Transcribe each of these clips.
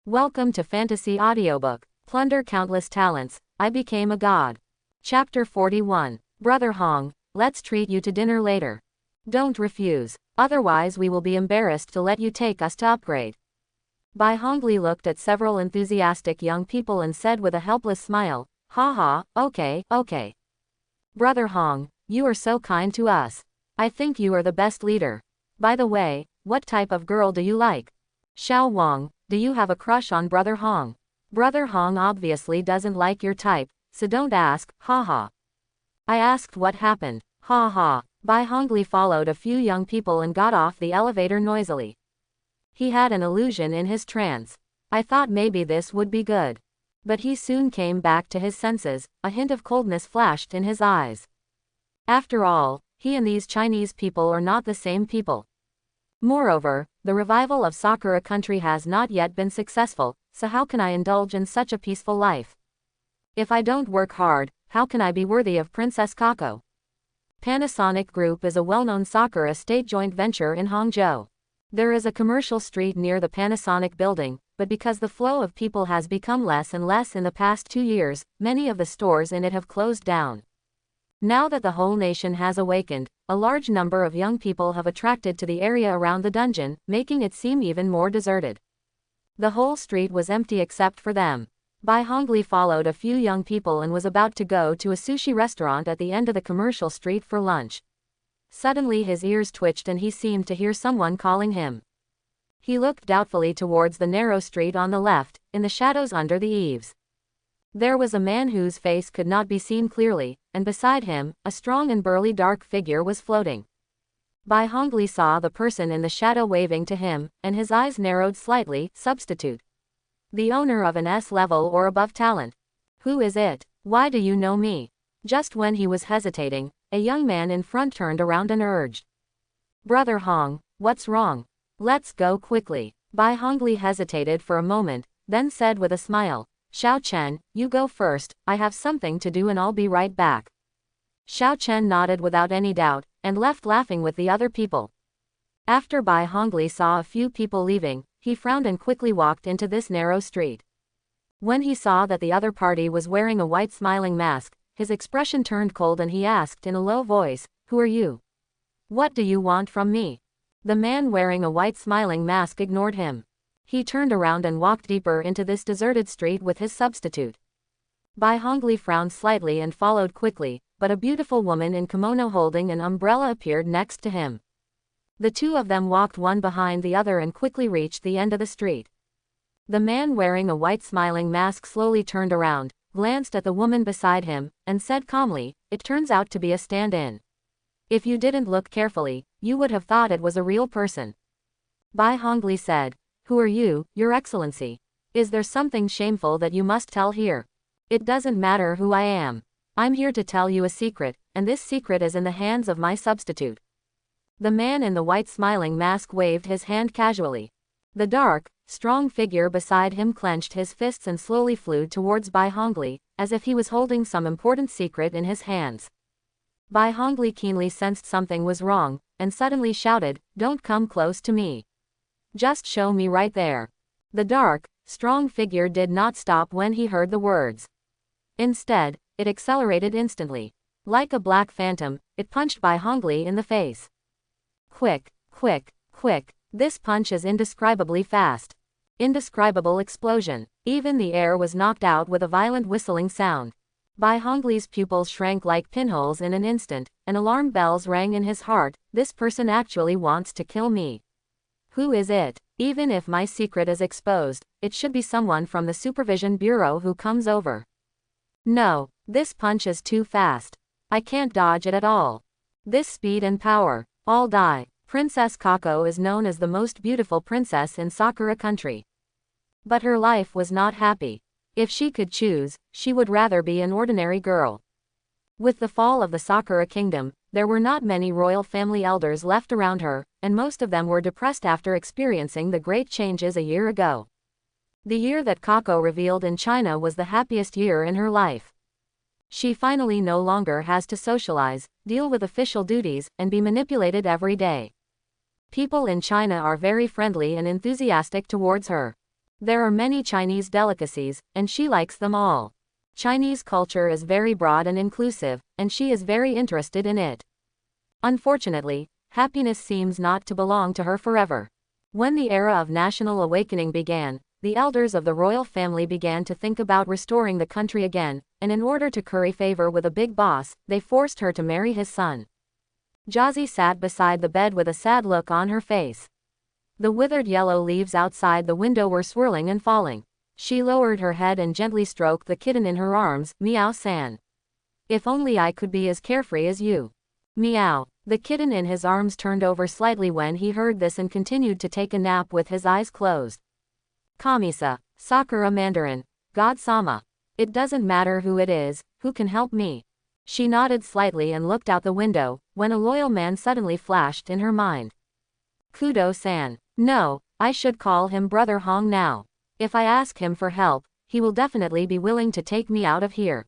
Welcome to Fantasy Audiobook. Plunder countless talents, I became a god. Chapter 41. Brother Hong, let's treat you to dinner later. Don't refuse, otherwise we will be embarrassed to let you take us to upgrade. Bai Hongli looked at several enthusiastic young people and said with a helpless smile, haha, okay. Brother Hong, you are so kind to us. I think you are the best leader. By the way, what type of girl do you like? Xiao Wang, do you have a crush on Brother Hong? Brother Hong obviously doesn't like your type, so don't ask, haha. I asked what happened, haha. Bai Hongli followed a few young people and got off the elevator noisily. He had an illusion in his trance. I thought maybe this would be good. But he soon came back to his senses, a hint of coldness flashed in his eyes. After all, he and these Chinese people are not the same people. Moreover, the revival of Sakura country has not yet been successful, so how can I indulge in such a peaceful life? If I don't work hard, how can I be worthy of Princess Kako? Panasonic Group is a well-known Sakura state joint venture in Hangzhou. There is a commercial street near the Panasonic building, but because the flow of people has become less and less in the past 2 years, many of the stores in it have closed down. Now that the whole nation has awakened, a large number of young people have attracted to the area around the dungeon, making it seem even more deserted. The whole street was empty except for them. Bai Hongli followed a few young people and was about to go to a sushi restaurant at the end of the commercial street for lunch. Suddenly his ears twitched and he seemed to hear someone calling him. He looked doubtfully towards the narrow street on the left, in the shadows under the eaves. There was a man whose face could not be seen clearly, and beside him, a strong and burly dark figure was floating. Bai Hongli saw the person in the shadow waving to him, and his eyes narrowed slightly. Substitute. The owner of an S-level or above talent. Who is it? Why do you know me? Just when he was hesitating, a young man in front turned around and urged. Brother Hong, what's wrong? Let's go quickly. Bai Hongli hesitated for a moment, then said with a smile, Xiao Chen, you go first, I have something to do and I'll be right back. Xiao Chen nodded without any doubt, and left laughing with the other people. After Bai Hongli saw a few people leaving, he frowned and quickly walked into this narrow street. When he saw that the other party was wearing a white smiling mask, his expression turned cold and he asked in a low voice, Who are you? What do you want from me? The man wearing a white smiling mask ignored him. He turned around and walked deeper into this deserted street with his substitute. Bai Hongli frowned slightly and followed quickly, but a beautiful woman in kimono holding an umbrella appeared next to him. The two of them walked one behind the other and quickly reached the end of the street. The man wearing a white smiling mask slowly turned around, glanced at the woman beside him, and said calmly, It turns out to be a stand-in. If you didn't look carefully, you would have thought it was a real person. Bai Hongli said, Who are you, Your Excellency? Is there something shameful that you must tell here? It doesn't matter who I am. I'm here to tell you a secret, and this secret is in the hands of my substitute. The man in the white smiling mask waved his hand casually. The dark, strong figure beside him clenched his fists and slowly flew towards Bai Hongli, as if he was holding some important secret in his hands. Bai Hongli keenly sensed something was wrong, and suddenly shouted, Don't come close to me. Just show me right there. The dark, strong figure did not stop when he heard the words. Instead, it accelerated instantly. Like a black phantom, it punched Bai Hongli in the face. Quick. This punch is indescribably fast. Indescribable explosion. Even the air was knocked out with a violent whistling sound. Bai Hongli's pupils shrank like pinholes in an instant, and alarm bells rang in his heart. This person actually wants to kill me. Who is it? Even if my secret is exposed, it should be someone from the Supervision Bureau who comes over. No, this punch is too fast. I can't dodge it at all. This speed and power. All die. Princess Kako is known as the most beautiful princess in Sakura country. But her life was not happy. If she could choose, she would rather be an ordinary girl. With the fall of the Sakura kingdom, there were not many royal family elders left around her, and most of them were depressed after experiencing the great changes a year ago. The year that Kako revealed in China was the happiest year in her life. She finally no longer has to socialize, deal with official duties, and be manipulated every day. People in China are very friendly and enthusiastic towards her. There are many Chinese delicacies, and she likes them all. Chinese culture is very broad and inclusive, and she is very interested in it. Unfortunately, happiness seems not to belong to her forever. When the era of national awakening began, the elders of the royal family began to think about restoring the country again, and in order to curry favor with a big boss, they forced her to marry his son. Josie sat beside the bed with a sad look on her face. The withered yellow leaves outside the window were swirling and falling. She lowered her head and gently stroked the kitten in her arms. Meow-san. If only I could be as carefree as you. Meow. The kitten in his arms turned over slightly when he heard this and continued to take a nap with his eyes closed. Kamisa. Sakura Mandarin. God-sama. It doesn't matter who it is, who can help me. She nodded slightly and looked out the window, when a loyal man suddenly flashed in her mind. Kudo-san. No, I should call him Brother Hong now. If I ask him for help, he will definitely be willing to take me out of here.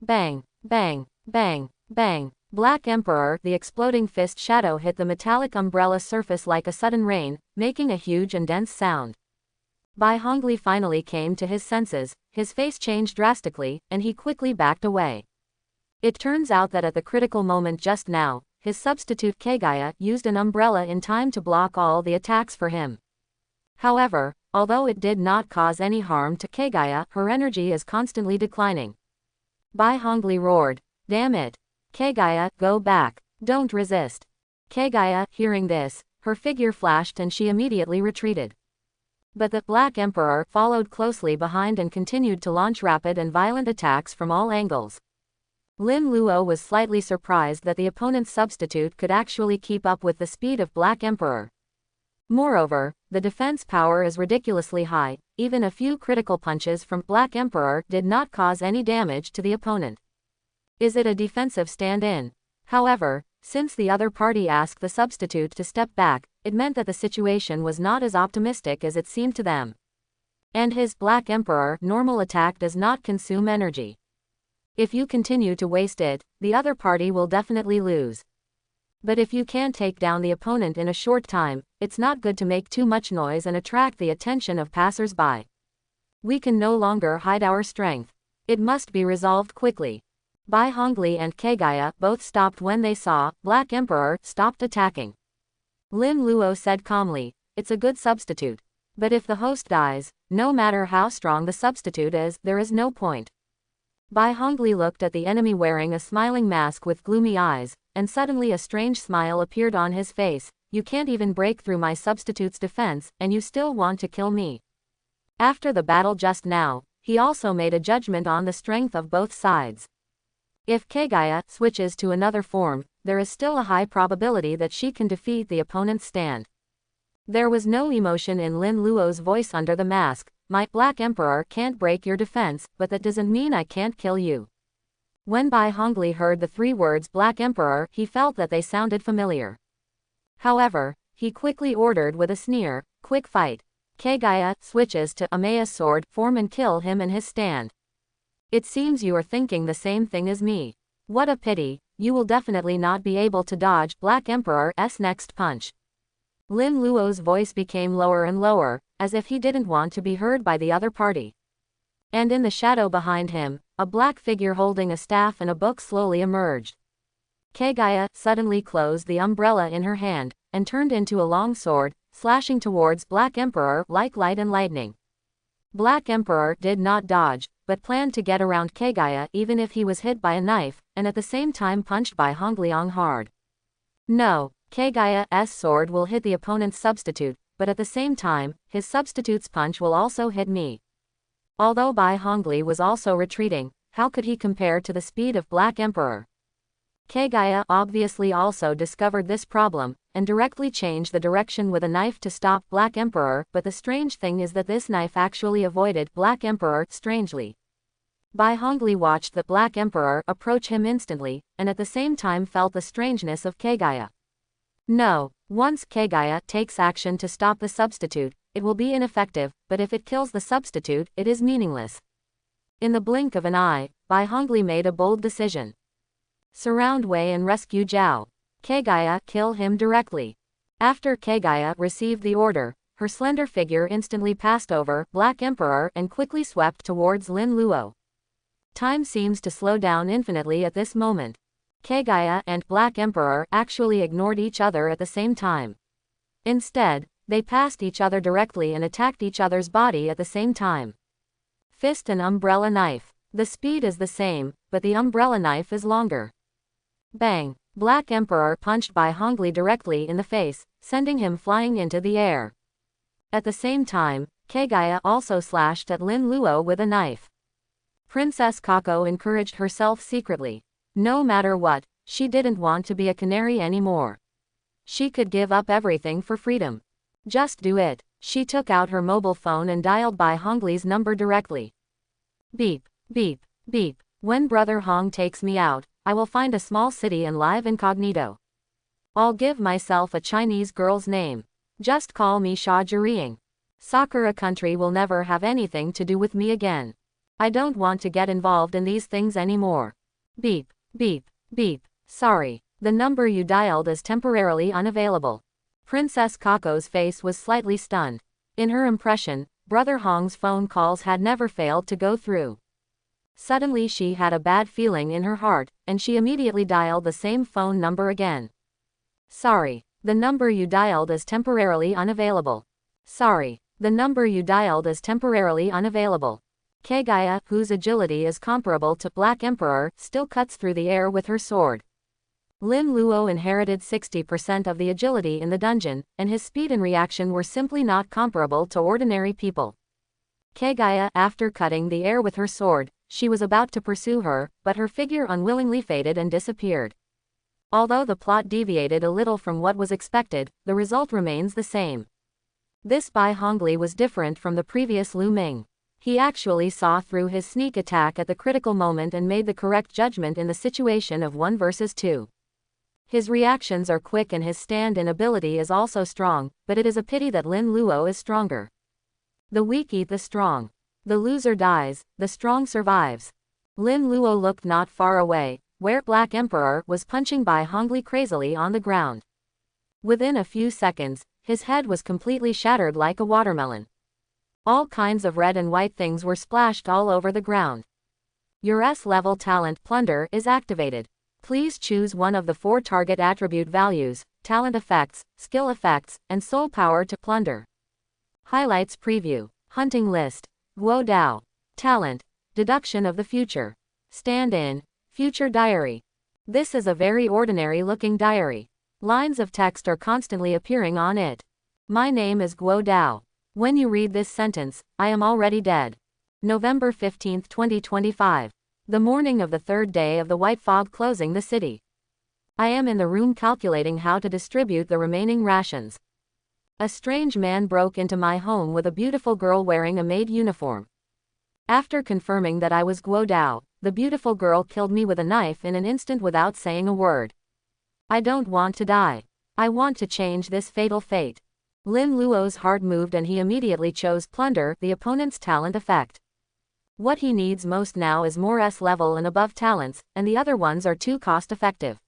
Bang, bang, bang, bang. Black Emperor. The exploding fist shadow hit the metallic umbrella surface like a sudden rain, making a huge and dense sound. Bai Hongli finally came to his senses, his face changed drastically, and he quickly backed away. It turns out that at the critical moment just now, his substitute Kagaya used an umbrella in time to block all the attacks for him. However, although it did not cause any harm to Kagaya, her energy is constantly declining. Bai Hongli roared, "Damn it! Kagaya, go back. Don't resist." Kagaya, hearing this, her figure flashed and she immediately retreated. But the Black Emperor followed closely behind and continued to launch rapid and violent attacks from all angles. Lin Luo was slightly surprised that the opponent's substitute could actually keep up with the speed of Black Emperor. Moreover, the defense power is ridiculously high. Even a few critical punches from Black Emperor did not cause any damage to the opponent. Is it a defensive stand-in? However, since the other party asked the substitute to step back, it meant that the situation was not as optimistic as it seemed to them. And his Black Emperor normal attack does not consume energy. If you continue to waste it, the other party will definitely lose. But if you can take down the opponent in a short time, it's not good to make too much noise and attract the attention of passers-by. We can no longer hide our strength. It must be resolved quickly. Bai Hongli and Kagaya both stopped when they saw Black Emperor stopped attacking. Lin Luo said calmly, "It's a good substitute. But if the host dies, no matter how strong the substitute is, there is no point." Bai Hongli looked at the enemy wearing a smiling mask with gloomy eyes, and suddenly a strange smile appeared on his face. "You can't even break through my substitute's defense, and you still want to kill me." After the battle just now, he also made a judgment on the strength of both sides. If Kagaya switches to another form, there is still a high probability that she can defeat the opponent's stand. There was no emotion in Lin Luo's voice under the mask. "My Black Emperor can't break your defense, but that doesn't mean I can't kill you." When Bai Hongli heard the three words Black Emperor, he felt that they sounded familiar. However, he quickly ordered with a sneer, "Quick fight." Kagaya switches to Amaya's sword form and kill him in his stand. "It seems you are thinking the same thing as me. What a pity, you will definitely not be able to dodge Black Emperor's next punch." Lin Luo's voice became lower and lower, as if he didn't want to be heard by the other party. And in the shadow behind him, a black figure holding a staff and a book slowly emerged. Kagaya suddenly closed the umbrella in her hand, and turned into a long sword, slashing towards Black Emperor like light and lightning. Black Emperor did not dodge, but planned to get around Kagaya even if he was hit by a knife, and at the same time punched Bai Hongliang hard. No, Kagaya's sword will hit the opponent's substitute, but at the same time, his substitute's punch will also hit me. Although Bai Hongli was also retreating, how could he compare to the speed of Black Emperor? Kagaya obviously also discovered this problem, and directly changed the direction with a knife to stop Black Emperor, but the strange thing is that this knife actually avoided Black Emperor strangely. Bai Hongli watched the Black Emperor approach him instantly, and at the same time felt the strangeness of Kagaya. No, once Kagaya takes action to stop the substitute, it will be ineffective, but if it kills the substitute, it is meaningless. In the blink of an eye, Bai Hongli made a bold decision. Surround Wei and rescue Zhao. Kagaya, kill him directly. After Kagaya received the order, her slender figure instantly passed over Black Emperor and quickly swept towards Lin Luo. Time seems to slow down infinitely at this moment. Kaguya and Black Emperor actually ignored each other at the same time. Instead, they passed each other directly and attacked each other's body at the same time. Fist and umbrella knife. The speed is the same, but the umbrella knife is longer. Bang! Black Emperor punched Bai Hongli directly in the face, sending him flying into the air. At the same time, Kaguya also slashed at Lin Luo with a knife. Princess Kako encouraged herself secretly. No matter what, she didn't want to be a canary anymore. She could give up everything for freedom. Just do it. She took out her mobile phone and dialed Bai Hongli's number directly. Beep, beep, beep. When Brother Hong takes me out, I will find a small city and live incognito. I'll give myself a Chinese girl's name. Just call me Xia Jirying. Sakura country will never have anything to do with me again. I don't want to get involved in these things anymore. Beep, beep, beep. Sorry, the number you dialed is temporarily unavailable. Princess Kako's face was slightly stunned. In her impression, Brother Hong's phone calls had never failed to go through. Suddenly she had a bad feeling in her heart, and she immediately dialed the same phone number again. Sorry, the number you dialed is temporarily unavailable. Sorry, the number you dialed is temporarily unavailable. Kaguya, whose agility is comparable to Black Emperor, still cuts through the air with her sword. Lin Luo inherited 60% of the agility in the dungeon, and his speed and reaction were simply not comparable to ordinary people. Kaguya, after cutting the air with her sword, she was about to pursue her, but her figure unwillingly faded and disappeared. Although the plot deviated a little from what was expected, the result remains the same. This Bai Hongli was different from the previous Lu Ming. He actually saw through his sneak attack at the critical moment and made the correct judgment in the situation of 1 versus 2. His reactions are quick and his stand-in ability is also strong, but it is a pity that Lin Luo is stronger. The weak eat the strong. The loser dies, the strong survives. Lin Luo looked not far away, where Black Emperor was punching Bai Hongli crazily on the ground. Within a few seconds, his head was completely shattered like a watermelon. All kinds of red and white things were splashed all over the ground. Your S-level talent Plunder is activated. Please choose one of the 4 target attribute values, talent effects, skill effects, and soul power to plunder. Highlights preview. Hunting list. Guo Dao. Talent. Deduction of the future. Stand-in. Future diary. This is a very ordinary looking diary. Lines of text are constantly appearing on it. My name is Guo Dao. When you read this sentence, I am already dead. November 15, 2025. The morning of the 3rd day of the white fog closing the city. I am in the room calculating how to distribute the remaining rations. A strange man broke into my home with a beautiful girl wearing a maid uniform. After confirming that I was Guo Dao, the beautiful girl killed me with a knife in an instant without saying a word. I don't want to die. I want to change this fatal fate. Lin Luo's heart moved and he immediately chose Plunder, the opponent's talent effect. What he needs most now is more S-level and above talents, and the other ones are too cost-effective.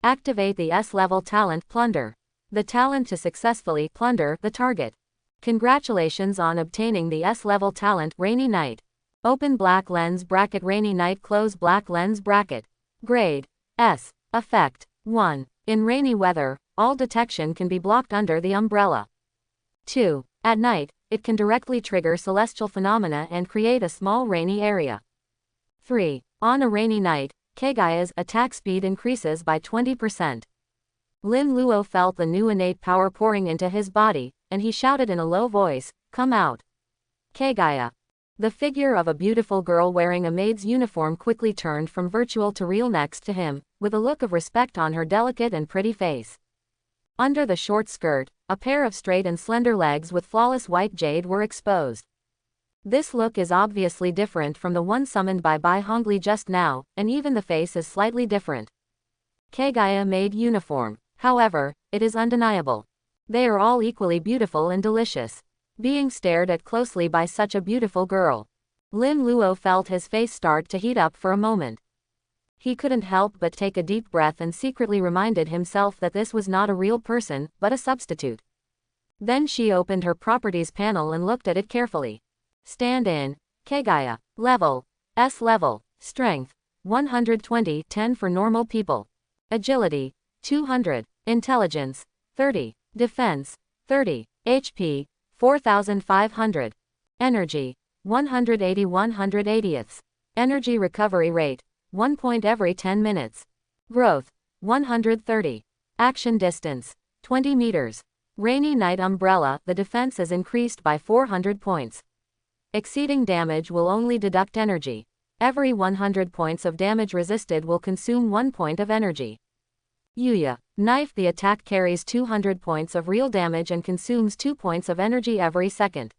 Activate the S-level talent Plunder. The talent to successfully plunder the target. Congratulations on obtaining the S-level talent Rainy Night. Open black lens bracket Rainy Night, close black lens bracket. Grade S. Effect 1. In rainy weather, all detection can be blocked under the umbrella. 2. At night, it can directly trigger celestial phenomena and create a small rainy area. 3. On a rainy night, Kaguya's attack speed increases by 20%. Lin Luo felt the new innate power pouring into his body, and he shouted in a low voice, "Come out." Kaguya. The figure of a beautiful girl wearing a maid's uniform quickly turned from virtual to real next to him, with a look of respect on her delicate and pretty face. Under the short skirt, a pair of straight and slender legs with flawless white jade were exposed. This look is obviously different from the one summoned by Bai Hongli just now, and even the face is slightly different. Kaguya maid uniform. However, it is undeniable. They are all equally beautiful and delicious. Being stared at closely by such a beautiful girl. Lin Luo felt his face start to heat up for a moment. He couldn't help but take a deep breath and secretly reminded himself that this was not a real person, but a substitute. Then she opened her properties panel and looked at it carefully. Stand-in, Kagaya, level, S level, strength, 120, 10 for normal people. Agility, 200, intelligence, 30, defense, 30, HP, 4500. Energy, 180 180ths. Energy recovery rate, 1 point every 10 minutes. Growth, 130. Action distance, 20 meters. Rainy night umbrella, the defense is increased by 400 points. Exceeding damage will only deduct energy. Every 100 points of damage resisted will consume 1 point of energy. Yuya, knife, the attack carries 200 points of real damage and consumes 2 points of energy every second.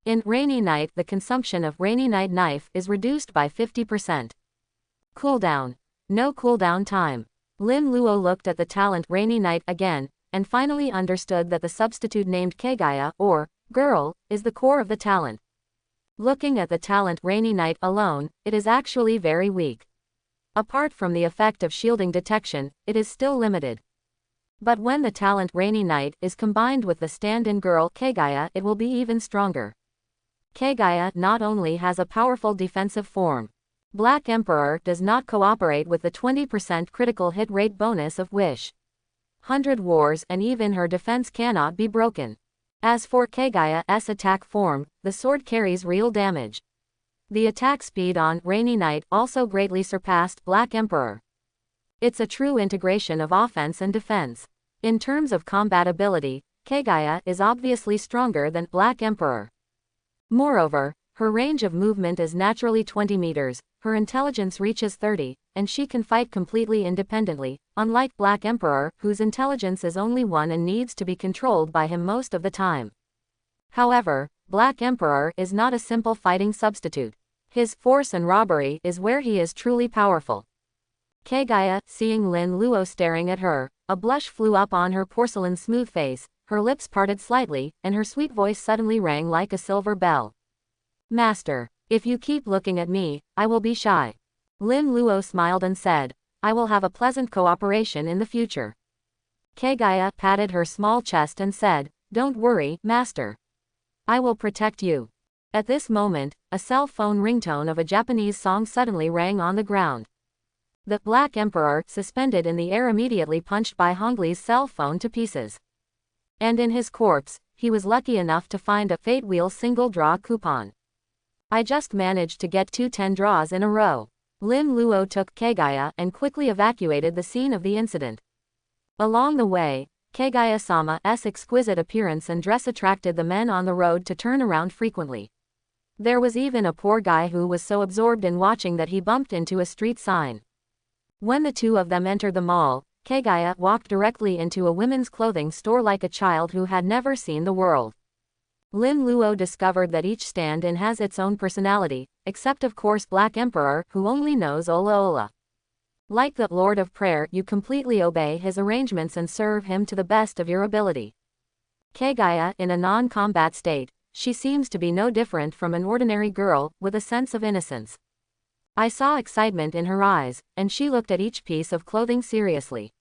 In Rainy Night, the consumption of Rainy Night knife is reduced by 50%. Cooldown. No cooldown time. Lin Luo looked at the talent Rainy Night again, and finally understood that the substitute named Kagaya, or girl, is the core of the talent. Looking at the talent Rainy Night alone, it is actually very weak. Apart from the effect of shielding detection, it is still limited. But when the talent Rainy Night is combined with the stand-in girl Kagaya, it will be even stronger. Kagaya not only has a powerful defensive form. Black Emperor does not cooperate with the 20% critical hit rate bonus of Wish. 100 Wars, and even her defense cannot be broken. As for Kagaya's attack form, the sword carries real damage. The attack speed on Rainy Night also greatly surpassed Black Emperor. It's a true integration of offense and defense. In terms of combat ability, Kagaya is obviously stronger than Black Emperor. Moreover, her range of movement is naturally 20 meters, her intelligence reaches 30, and she can fight completely independently, unlike Black Emperor, whose intelligence is only 1 and needs to be controlled by him most of the time. However, Black Emperor is not a simple fighting substitute. His force and robbery is where he is truly powerful. Kagaya, seeing Lin Luo staring at her, a blush flew up on her porcelain smooth face, her lips parted slightly, and her sweet voice suddenly rang like a silver bell. Master, if you keep looking at me, I will be shy. Lin Luo smiled and said, I will have a pleasant cooperation in the future. Kagaya patted her small chest and said, Don't worry, Master. I will protect you. At this moment, a cell phone ringtone of a Japanese song suddenly rang on the ground. The Black Emperor, suspended in the air, immediately punched Bai Hongli's cell phone to pieces. And in his corpse, he was lucky enough to find a Fate Wheel single draw coupon. I just managed to get 2 10 draws in a row. Lin Luo took Kagaya and quickly evacuated the scene of the incident. Along the way, Kagaya-sama's exquisite appearance and dress attracted the men on the road to turn around frequently. There was even a poor guy who was so absorbed in watching that he bumped into a street sign. When the two of them entered the mall, Kagaya walked directly into a women's clothing store like a child who had never seen the world. Lin Luo discovered that each stand-in has its own personality, except of course Black Emperor, who only knows Ola Ola. Like the Lord of Prayer, you completely obey his arrangements and serve him to the best of your ability. Kagaya, in a non-combat state, she seems to be no different from an ordinary girl, with a sense of innocence. I saw excitement in her eyes, and she looked at each piece of clothing seriously.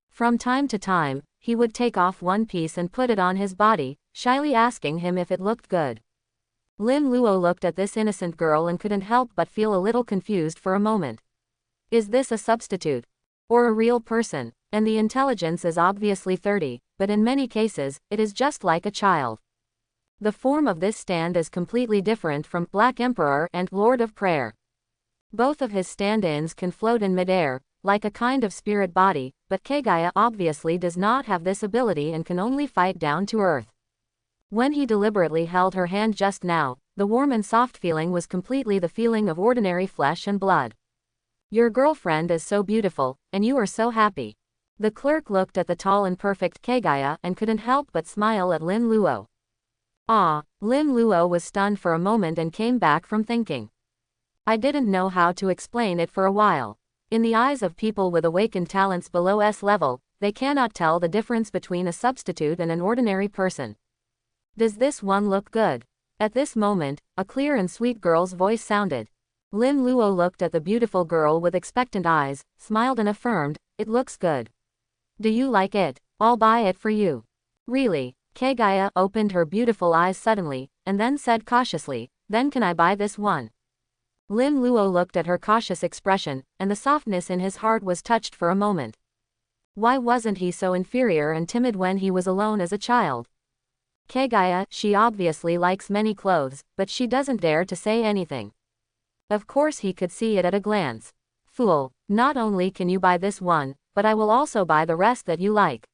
From time to time, he would take off one piece and put it on his body, shyly asking him if it looked good. Lin Luo looked at this innocent girl and couldn't help but feel a little confused for a moment. Is this a substitute? Or a real person? And the intelligence is obviously 30, but in many cases, it is just like a child. The form of this stand is completely different from Black Emperor and Lord of Prayer. Both of his stand-ins can float in midair, like a kind of spirit body, but Kagaya obviously does not have this ability and can only fight down to earth. When he deliberately held her hand just now, the warm and soft feeling was completely the feeling of ordinary flesh and blood. Your girlfriend is so beautiful, and you are so happy. The clerk looked at the tall and perfect Kagaya and couldn't help but smile at Lin Luo. Ah, Lin Luo was stunned for a moment and came back from thinking. I didn't know how to explain it for a while. In the eyes of people with awakened talents below S level, they cannot tell the difference between a substitute and an ordinary person. Does this one look good? At this moment, a clear and sweet girl's voice sounded. Lin Luo looked at the beautiful girl with expectant eyes, smiled and affirmed, it looks good. Do you like it? I'll buy it for you. Really? Kagaya opened her beautiful eyes suddenly, and then said cautiously, "Then can I buy this one?" Lin Luo looked at her cautious expression, and the softness in his heart was touched for a moment. Why wasn't he so inferior and timid when he was alone as a child? Kagaya, she obviously likes many clothes, but she doesn't dare to say anything. Of course he could see it at a glance. Fool, not only can you buy this one, but I will also buy the rest that you like.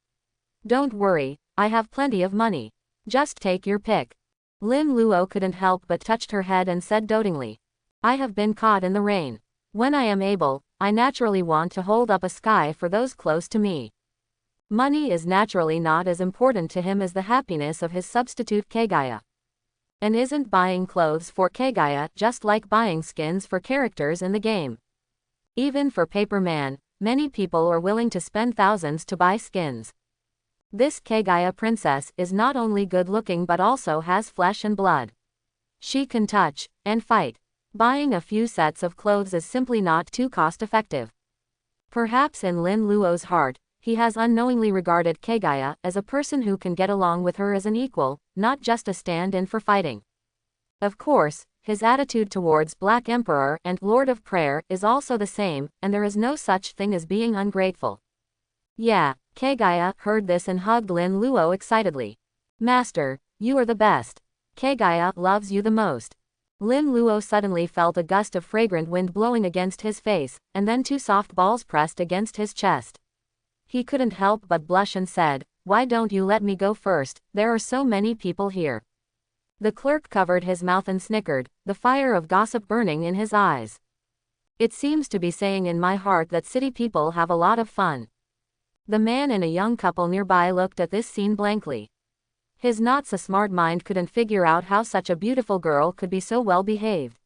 Don't worry, I have plenty of money. Just take your pick. Lin Luo couldn't help but touched her head and said dotingly, I have been caught in the rain. When I am able, I naturally want to hold up a sky for those close to me. Money is naturally not as important to him as the happiness of his substitute Kagaya. And isn't buying clothes for Kagaya just like buying skins for characters in the game? Even for Paper Man, many people are willing to spend thousands to buy skins. This Kagaya princess is not only good looking but also has flesh and blood. She can touch and fight. Buying a few sets of clothes is simply not too cost effective. Perhaps in Lin Luo's heart, he has unknowingly regarded Kagaya as a person who can get along with her as an equal, not just a stand-in for fighting. Of course, his attitude towards Black Emperor and Lord of Prayer is also the same, and there is no such thing as being ungrateful. Yeah, Kagaya heard this and hugged Lin Luo excitedly. Master, you are the best. Kagaya loves you the most. Lin Luo suddenly felt a gust of fragrant wind blowing against his face, and then two soft balls pressed against his chest. He couldn't help but blush and said, Why don't you let me go first, there are so many people here. The clerk covered his mouth and snickered, the fire of gossip burning in his eyes. It seems to be saying in my heart that city people have a lot of fun. The man and a young couple nearby looked at this scene blankly. His not-so-smart mind couldn't figure out how such a beautiful girl could be so well behaved.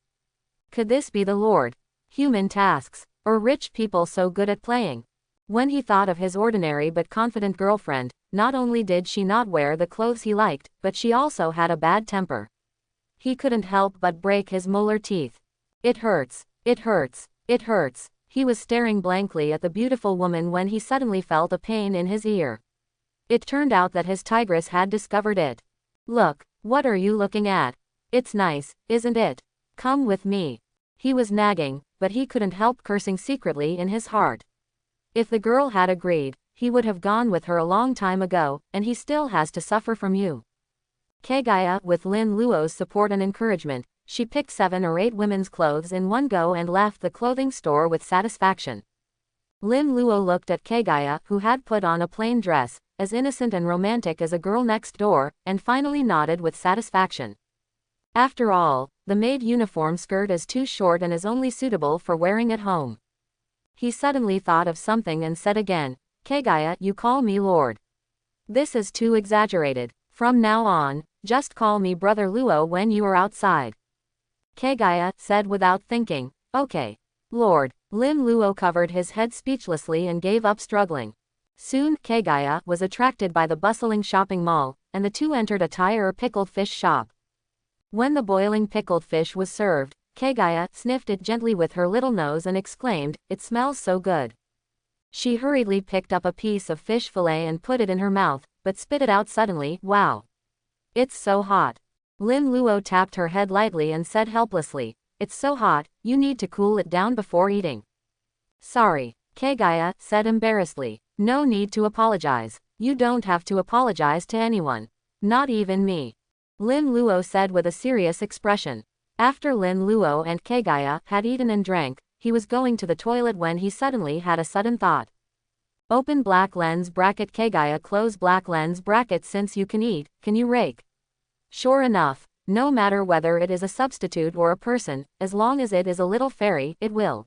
Could this be the Lord? Human tasks, or rich people so good at playing? When he thought of his ordinary but confident girlfriend, not only did she not wear the clothes he liked, but she also had a bad temper. He couldn't help but break his molar teeth. It hurts, it hurts, it hurts. He was staring blankly at the beautiful woman when he suddenly felt a pain in his ear. It turned out that his tigress had discovered it. Look, what are you looking at? It's nice, isn't it? Come with me. He was nagging, but he couldn't help cursing secretly in his heart. If the girl had agreed, he would have gone with her a long time ago, and he still has to suffer from you. Kagaya, with Lin Luo's support and encouragement, she picked 7 or 8 women's clothes in one go and left the clothing store with satisfaction. Lin Luo looked at Kagaya, who had put on a plain dress, as innocent and romantic as a girl next door, and finally nodded with satisfaction. After all, the maid uniform skirt is too short and is only suitable for wearing at home. He suddenly thought of something and said again, Kagaya, you call me Lord. This is too exaggerated. From now on, just call me Brother Luo when you are outside. Kagaya said without thinking, Okay, Lord. Lin Luo covered his head speechlessly and gave up struggling. Soon, Kagaya was attracted by the bustling shopping mall, and the two entered a Thai or pickled fish shop. When the boiling pickled fish was served, Kagaya sniffed it gently with her little nose and exclaimed, It smells so good. She hurriedly picked up a piece of fish fillet and put it in her mouth, but spit it out suddenly, Wow! It's so hot. Lin Luo tapped her head lightly and said helplessly, It's so hot, you need to cool it down before eating. Sorry, Kagaya said embarrassedly. No need to apologize. You don't have to apologize to anyone. Not even me. Lin Luo said with a serious expression. After Lin Luo and Kagaya had eaten and drank, he was going to the toilet when he suddenly had a sudden thought. Open black lens bracket Kagaya, close black lens bracket. Since you can eat, can you rake? Sure enough, no matter whether it is a substitute or a person, as long as it is a little fairy, it will.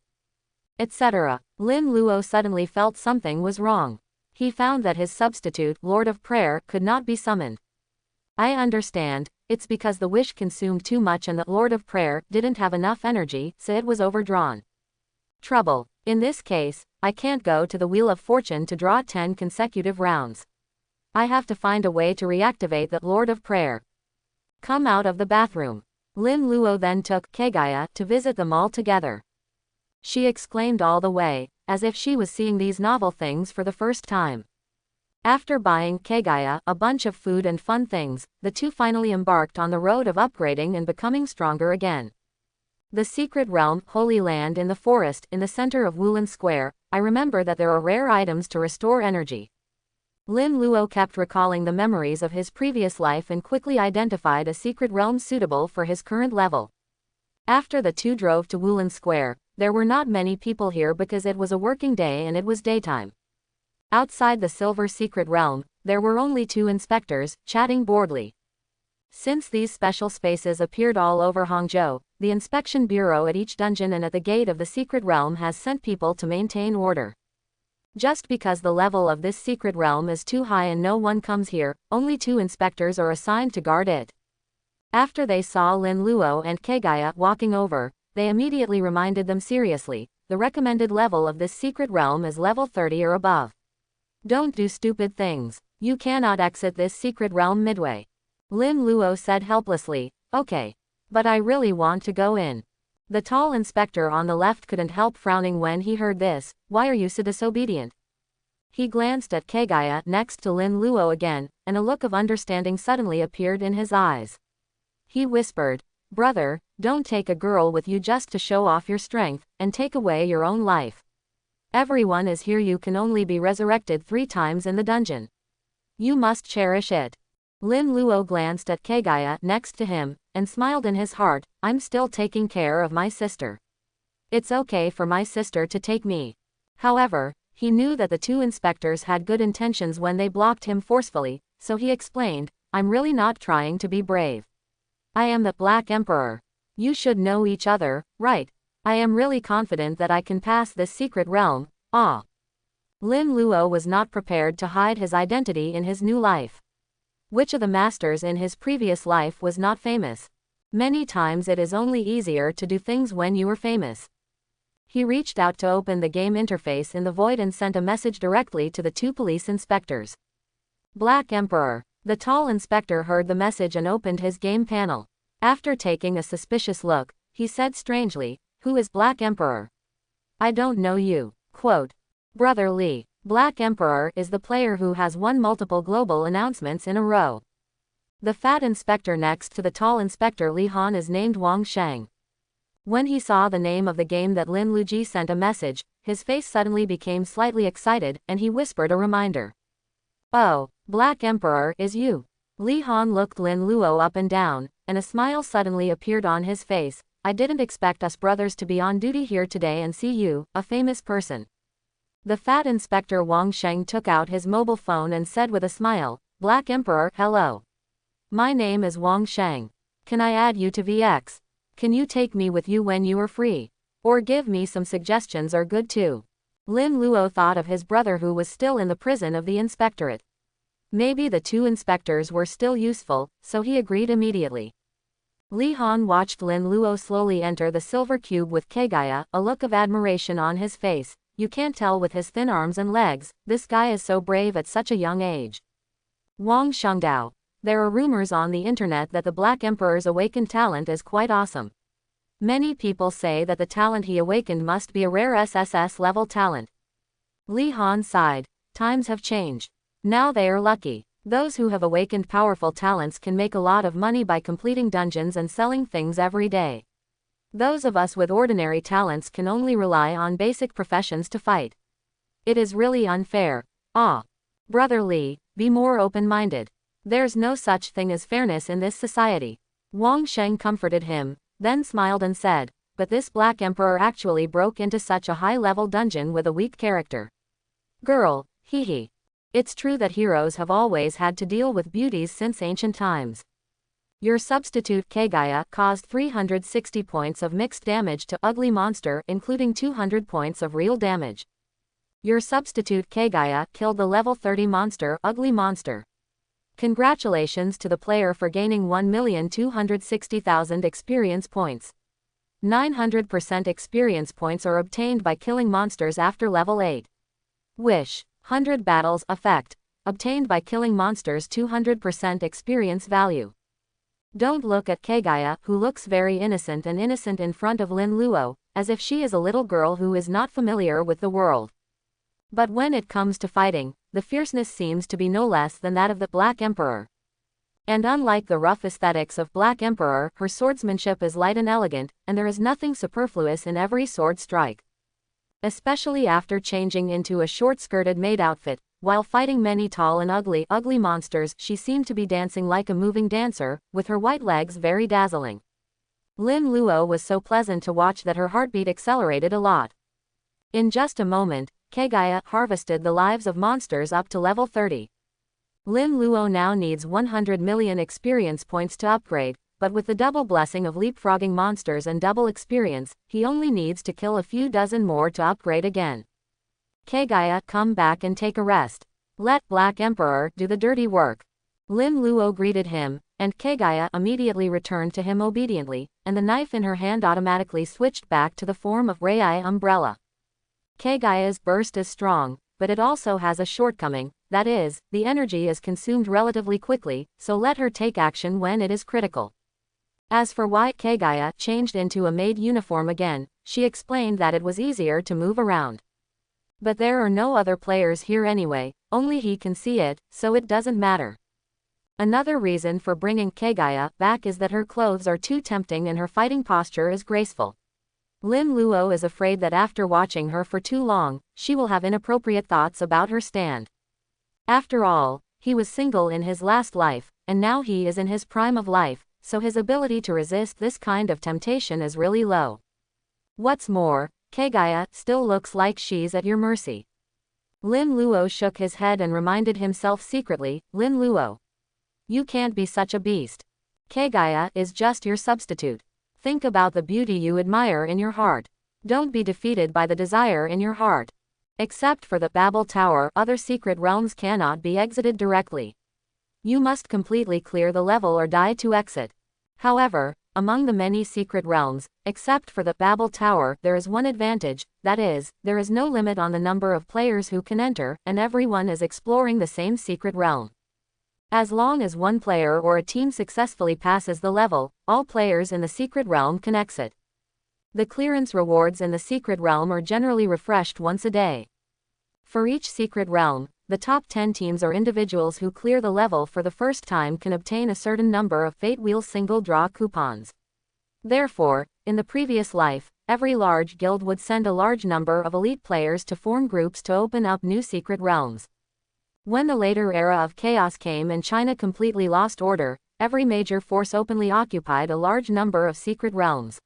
Etc. Lin Luo suddenly felt something was wrong. He found that his substitute, Lord of Prayer, could not be summoned. I understand, it's because the wish consumed too much and the Lord of Prayer didn't have enough energy, so it was overdrawn. Trouble. In this case, I can't go to the Wheel of Fortune to draw 10 consecutive rounds. I have to find a way to reactivate the Lord of Prayer. Come out of the bathroom. Lin Luo then took Kagaya to visit the mall together. She exclaimed all the way, as if she was seeing these novel things for the first time. After buying Kagaya a bunch of food and fun things, the two finally embarked on the road of upgrading and becoming stronger again. The secret realm, Holy Land in the forest in the center of Wulin Square. I remember that there are rare items to restore energy. Lin Luo kept recalling the memories of his previous life and quickly identified a secret realm suitable for his current level. After the two drove to Wulin Square, there were not many people here because it was a working day and it was daytime. Outside the Silver Secret Realm, there were only two inspectors, chatting boredly. Since these special spaces appeared all over Hangzhou, the inspection bureau at each dungeon and at the gate of the secret realm has sent people to maintain order. Just because the level of this secret realm is too high and no one comes here, only two inspectors are assigned to guard it. After they saw Lin Luo and Kagaya walking over, they immediately reminded them seriously, the recommended level of this secret realm is level 30 or above. Don't do stupid things. You cannot exit this secret realm midway. Lin Luo said helplessly, okay. But I really want to go in. The tall inspector on the left couldn't help frowning when he heard this. Why are you so disobedient? He glanced at Kagaya next to Lin Luo again, and a look of understanding suddenly appeared in his eyes. He whispered, brother, don't take a girl with you just to show off your strength, and take away your own life. Everyone is here. You can only be resurrected 3 times in the dungeon. You must cherish it. Lin Luo glanced at Kagaya next to him, and smiled in his heart, I'm still taking care of my sister. It's okay for my sister to take me. However, he knew that the two inspectors had good intentions when they blocked him forcefully, so he explained, I'm really not trying to be brave. I am the Black Emperor. You should know each other, right? I am really confident that I can pass this secret realm. Lin Luo was not prepared to hide his identity in his new life. Which of the masters in his previous life was not famous? Many times it is only easier to do things when you are famous. He reached out to open the game interface in the void and sent a message directly to the two police inspectors. Black Emperor. The tall inspector heard the message and opened his game panel. After taking a suspicious look, he said strangely, who is Black Emperor? I don't know you. Quote. Brother Li. Black Emperor is the player who has won multiple global announcements in a row. The fat inspector next to the tall inspector Li Han is named Wang Sheng. When he saw the name of the game that Lin Luji sent a message, his face suddenly became slightly excited, and he whispered a reminder. Oh, Black Emperor is you. Li Han looked Lin Luo up and down, and a smile suddenly appeared on his face. I didn't expect us brothers to be on duty here today and see you, a famous person. The fat inspector Wang Sheng took out his mobile phone and said with a smile, Black Emperor, hello. My name is Wang Sheng. Can I add you to VX? Can you take me with you when you are free? Or give me some suggestions are good too. Lin Luo thought of his brother who was still in the prison of the inspectorate. Maybe the two inspectors were still useful, so he agreed immediately. Li Han watched Lin Luo slowly enter the silver cube with Kagaya, a look of admiration on his face. You can't tell with his thin arms and legs, this guy is so brave at such a young age. Wang Shengdao. There are rumors on the internet that the Black Emperor's awakened talent is quite awesome. Many people say that the talent he awakened must be a rare SSS level talent. Li Han sighed. Times have changed. Now they are lucky. Those who have awakened powerful talents can make a lot of money by completing dungeons and selling things every day. Those of us with ordinary talents can only rely on basic professions to fight. It is really unfair. Brother Li, be more open-minded. There's no such thing as fairness in this society. Wang Sheng comforted him, then smiled and said, but this Black Emperor actually broke into such a high-level dungeon with a weak character. Girl, hee. It's true that heroes have always had to deal with beauties since ancient times. Your substitute Kagaya caused 360 points of mixed damage to Ugly Monster, including 200 points of real damage. Your substitute Kagaya killed the level 30 monster Ugly Monster. Congratulations to the player for gaining 1,260,000 experience points. 900% experience points are obtained by killing monsters after level 8. Wish. 100 battles effect. Obtained by killing monsters 200% experience value. Don't look at Kagaya, who looks very innocent in front of Lin Luo, as if she is a little girl who is not familiar with the world. But when it comes to fighting, the fierceness seems to be no less than that of the Black Emperor. And unlike the rough aesthetics of Black Emperor, her swordsmanship is light and elegant, and there is nothing superfluous in every sword strike. Especially after changing into a short-skirted maid outfit, while fighting many tall and ugly monsters, she seemed to be dancing like a moving dancer, with her white legs very dazzling. Lin Luo was so pleasant to watch that her heartbeat accelerated a lot. In just a moment, Kagaya harvested the lives of monsters up to level 30. Lin Luo now needs 100 million experience points to upgrade, but with the double blessing of leapfrogging monsters and double experience, he only needs to kill a few dozen more to upgrade again. Kagaya, come back and take a rest. Let Black Emperor do the dirty work. Lin Luo greeted him, and Kagaya immediately returned to him obediently, and the knife in her hand automatically switched back to the form of Rei umbrella. Kagaya's burst is strong, but it also has a shortcoming, that is, the energy is consumed relatively quickly, so let her take action when it is critical. As for why Kagaya changed into a maid uniform again, she explained that it was easier to move around. But there are no other players here anyway, only he can see it, so it doesn't matter. Another reason for bringing Kagaya back is that her clothes are too tempting and her fighting posture is graceful. Lin Luo is afraid that after watching her for too long, she will have inappropriate thoughts about her stand. After all, he was single in his last life, and now he is in his prime of life, so his ability to resist this kind of temptation is really low. What's more, Kagaya still looks like she's at your mercy. Lin Luo shook his head and reminded himself secretly, Lin Luo, you can't be such a beast. Kagaya is just your substitute. Think about the beauty you admire in your heart. Don't be defeated by the desire in your heart. Except for the Babel Tower, other secret realms cannot be exited directly. You must completely clear the level or die to exit. However, among the many secret realms, except for the Babel Tower, there is one advantage, that is, there is no limit on the number of players who can enter, and everyone is exploring the same secret realm. As long as one player or a team successfully passes the level, all players in the secret realm can exit. The clearance rewards in the secret realm are generally refreshed once a day. For each secret realm, the top 10 teams or individuals who clear the level for the first time can obtain a certain number of Fate Wheel single draw coupons. Therefore, in the previous life, every large guild would send a large number of elite players to form groups to open up new secret realms. When the later era of chaos came and China completely lost order, every major force openly occupied a large number of secret realms.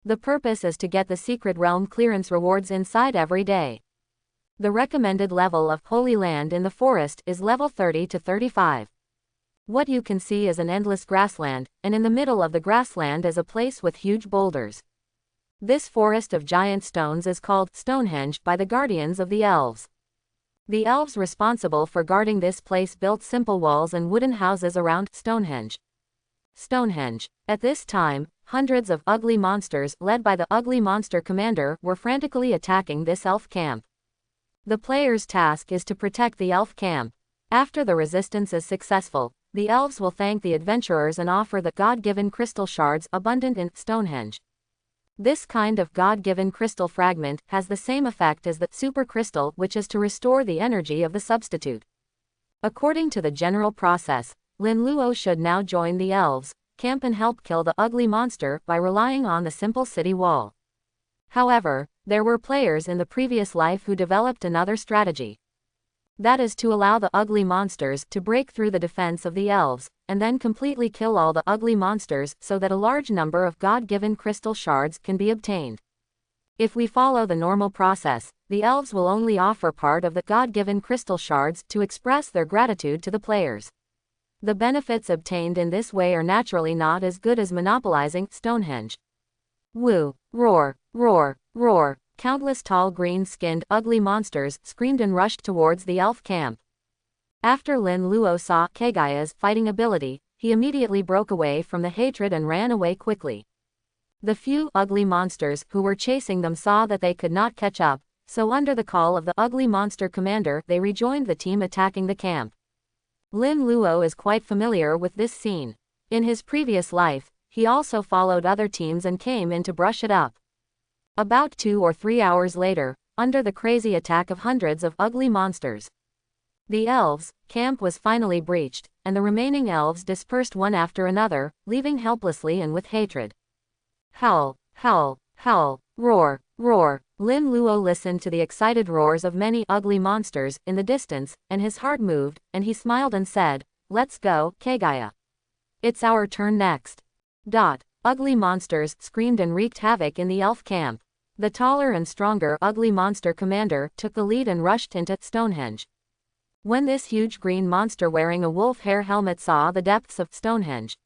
The purpose is to get the secret realm clearance rewards inside every day. The recommended level of Holy Land in the forest is level 30 to 35. What you can see is an endless grassland, and in the middle of the grassland is a place with huge boulders. This forest of giant stones is called Stonehenge by the guardians of the elves. The elves responsible for guarding this place built simple walls and wooden houses around Stonehenge. At this time, hundreds of ugly monsters, led by the ugly monster commander, were frantically attacking this elf camp. The player's task is to protect the elf camp. After the resistance is successful, the elves will thank the adventurers and offer the God-given crystal shards abundant in Stonehenge. This kind of God-given crystal fragment has the same effect as the super crystal, which is to restore the energy of the substitute. According to the general process, Lin Luo should now join the elves' camp and help kill the ugly monster by relying on the simple city wall. However, there were players in the previous life who developed another strategy. That is to allow the ugly monsters to break through the defense of the elves, and then completely kill all the ugly monsters so that a large number of God-given crystal shards can be obtained. If we follow the normal process, the elves will only offer part of the God-given crystal shards to express their gratitude to the players. The benefits obtained in this way are naturally not as good as monopolizing Stonehenge. Woo! Roar! Roar! Roar! Countless tall green-skinned, ugly monsters screamed and rushed towards the elf camp. After Lin Luo saw Kagaya's fighting ability, he immediately broke away from the hatred and ran away quickly. The few ugly monsters who were chasing them saw that they could not catch up, so under the call of the ugly monster commander they rejoined the team attacking the camp. Lin Luo is quite familiar with this scene. In his previous life, he also followed other teams and came in to brush it up. About 2 or 3 hours later, under the crazy attack of hundreds of ugly monsters, The elves' camp was finally breached, and the remaining elves dispersed one after another, leaving helplessly and with hatred. Howl, howl, howl, roar, roar. Lin Luo listened to the excited roars of many ugly monsters in the distance, and his heart moved, and he smiled and said, "Let's go, Kagaya. It's our turn next." Ugly monsters screamed and wreaked havoc in the elf camp. The taller and stronger ugly monster commander took the lead and rushed into Stonehenge. When this huge green monster wearing a wolf hair helmet saw the depths of Stonehenge,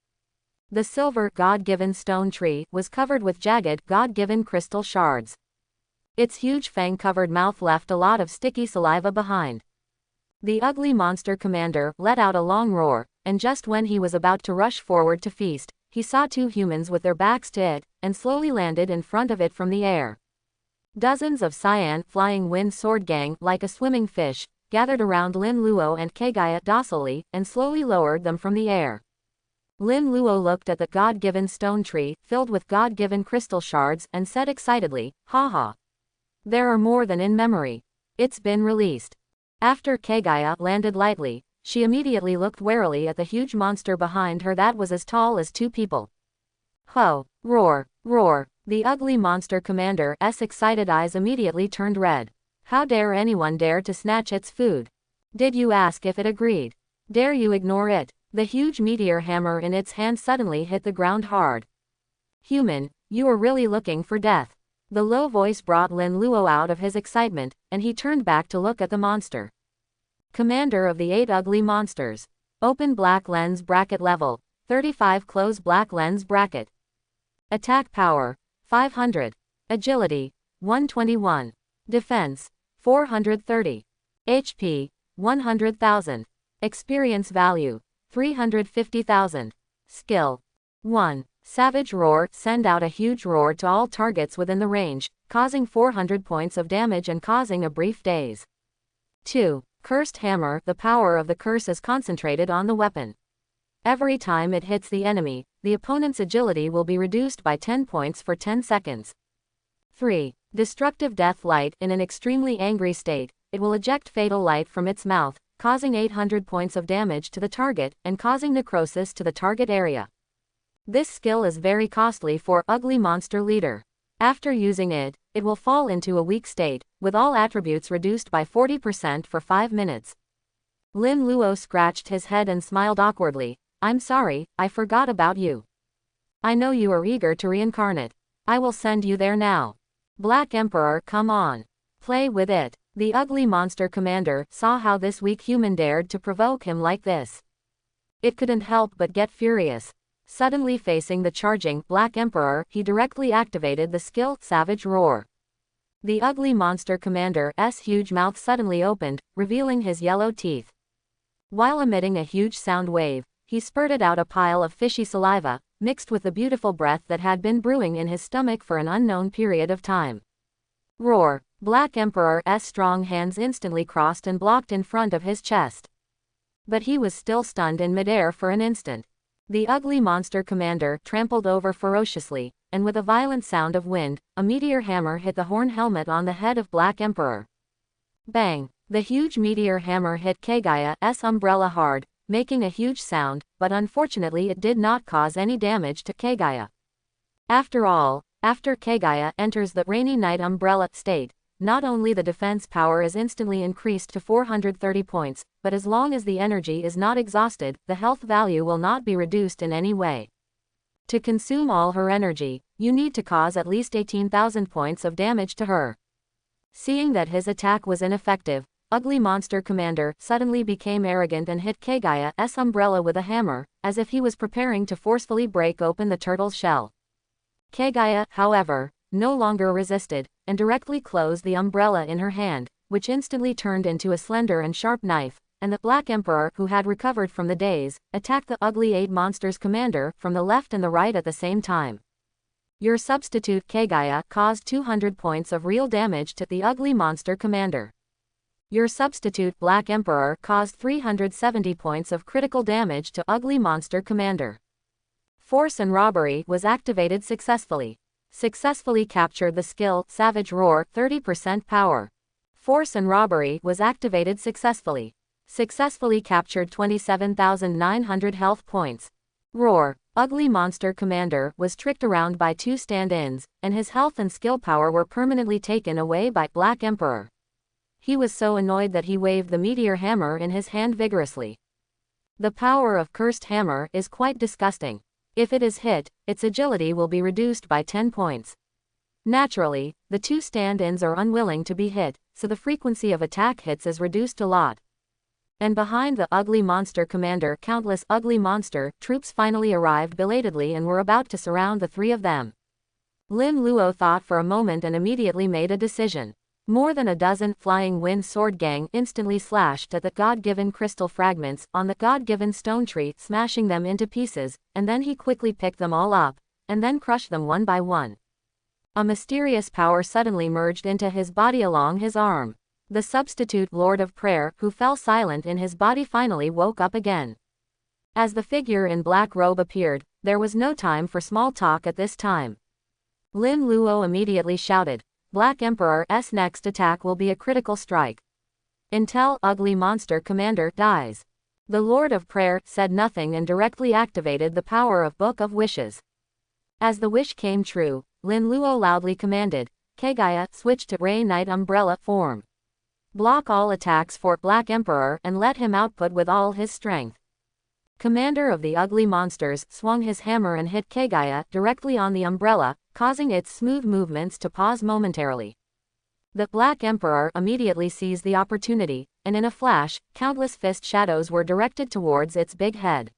the silver God-given stone tree was covered with jagged God-given crystal shards. Its huge fang-covered mouth left a lot of sticky saliva behind. The ugly monster commander let out a long roar, and just when he was about to rush forward to feast, he saw two humans with their backs to it, and slowly landed in front of it from the air. Dozens of cyan flying wind sword gang, like a swimming fish, gathered around Lin Luo and Kagaya docilely, and slowly lowered them from the air. Lin Luo looked at the God-given stone tree, filled with God-given crystal shards, and said excitedly, "Haha. There are more than in memory. It's been released." After Kagaya landed lightly, she immediately looked warily at the huge monster behind her that was as tall as two people. Ho! Roar! Roar! The ugly monster commander's excited eyes immediately turned red. How dare anyone dare to snatch its food? Did you ask if it agreed? Dare you ignore it? The huge meteor hammer in its hand suddenly hit the ground hard. Human, you are really looking for death. The low voice brought Lin Luo out of his excitement, and he turned back to look at the monster. Commander of the 8 ugly monsters. Open black lens bracket level, 35 close black lens bracket. Attack power, 500. Agility, 121. Defense, 430. HP, 100,000. Experience value, 350,000. Skill. 1. Savage Roar. Send out a huge roar to all targets within the range, causing 400 points of damage and causing a brief daze. 2. Cursed Hammer. The power of the curse is concentrated on the weapon. Every time it hits the enemy, the opponent's agility will be reduced by 10 points for 10 seconds. 3. Destructive Death Light. In an extremely angry state, it will eject fatal light from its mouth, causing 800 points of damage to the target, and causing necrosis to the target area. This skill is very costly for Ugly Monster Leader. After using it, it will fall into a weak state, with all attributes reduced by 40% for 5 minutes. Lin Luo scratched his head and smiled awkwardly. "I'm sorry, I forgot about you. I know you are eager to reincarnate. I will send you there now. Black Emperor, come on. Play with it." The ugly monster commander saw how this weak human dared to provoke him like this. It couldn't help but get furious. Suddenly facing the charging Black Emperor, he directly activated the skill Savage Roar. The ugly monster commander's huge mouth suddenly opened, revealing his yellow teeth. While emitting a huge sound wave, he spurted out a pile of fishy saliva, mixed with the beautiful breath that had been brewing in his stomach for an unknown period of time. Roar! Black Emperor's strong hands instantly crossed and blocked in front of his chest. But he was still stunned in midair for an instant. The ugly monster commander trampled over ferociously, and with a violent sound of wind, a meteor hammer hit the horn helmet on the head of Black Emperor. Bang! The huge meteor hammer hit Kagaya's umbrella hard, making a huge sound, but unfortunately it did not cause any damage to Kagaya. After all, after Kagaya enters the rainy night umbrella state, not only the defense power is instantly increased to 430 points, but as long as the energy is not exhausted, the health value will not be reduced in any way. To consume all her energy, you need to cause at least 18,000 points of damage to her. Seeing that his attack was ineffective, Ugly Monster Commander suddenly became arrogant and hit Kagaya's umbrella with a hammer, as if he was preparing to forcefully break open the turtle's shell. Kagaya, however, no longer resisted, and directly closed the umbrella in her hand, which instantly turned into a slender and sharp knife, and the Black Emperor, who had recovered from the daze, attacked the ugly 8 monsters commander from the left and the right at the same time. Your substitute Kagaya caused 200 points of real damage to the ugly monster commander. Your substitute Black Emperor caused 370 points of critical damage to ugly monster commander. Force and Robbery was activated successfully. Successfully captured the skill Savage Roar. 30% power. Force and Robbery was activated successfully. Successfully captured 27,900 health points. Roar. Ugly Monster Commander was tricked around by 2 stand-ins, and his health and skill power were permanently taken away by Black Emperor. He was so annoyed that he waved the meteor hammer in his hand vigorously. The power of Cursed Hammer is quite disgusting. If it is hit, its agility will be reduced by 10 points. Naturally, the 2 stand-ins are unwilling to be hit, so the frequency of attack hits is reduced a lot. And behind the Ugly Monster Commander, countless ugly monster troops finally arrived belatedly and were about to surround the 3 of them. Lin Luo thought for a moment and immediately made a decision. More than a dozen flying wind sword gang instantly slashed at the God-given crystal fragments on the God-given stone tree, smashing them into pieces, and then he quickly picked them all up, and then crushed them one by one. A mysterious power suddenly merged into his body along his arm. The substitute Lord of Prayer, who fell silent in his body, finally woke up again. As the figure in black robe appeared, there was no time for small talk at this time. Lin Luo immediately shouted, Black Emperor's next attack will be a critical strike. Until Ugly Monster Commander dies. The Lord of Prayer said nothing and directly activated the power of Book of Wishes. As the wish came true, Lin Luo loudly commanded, Kagaya, switch to Ray Knight Umbrella form. Block all attacks for Black Emperor and let him output with all his strength. Commander of the Ugly Monsters swung his hammer and hit Kagaya directly on the umbrella, causing its smooth movements to pause momentarily. The Black Emperor immediately seized the opportunity, and in a flash, countless fist shadows were directed towards its big head.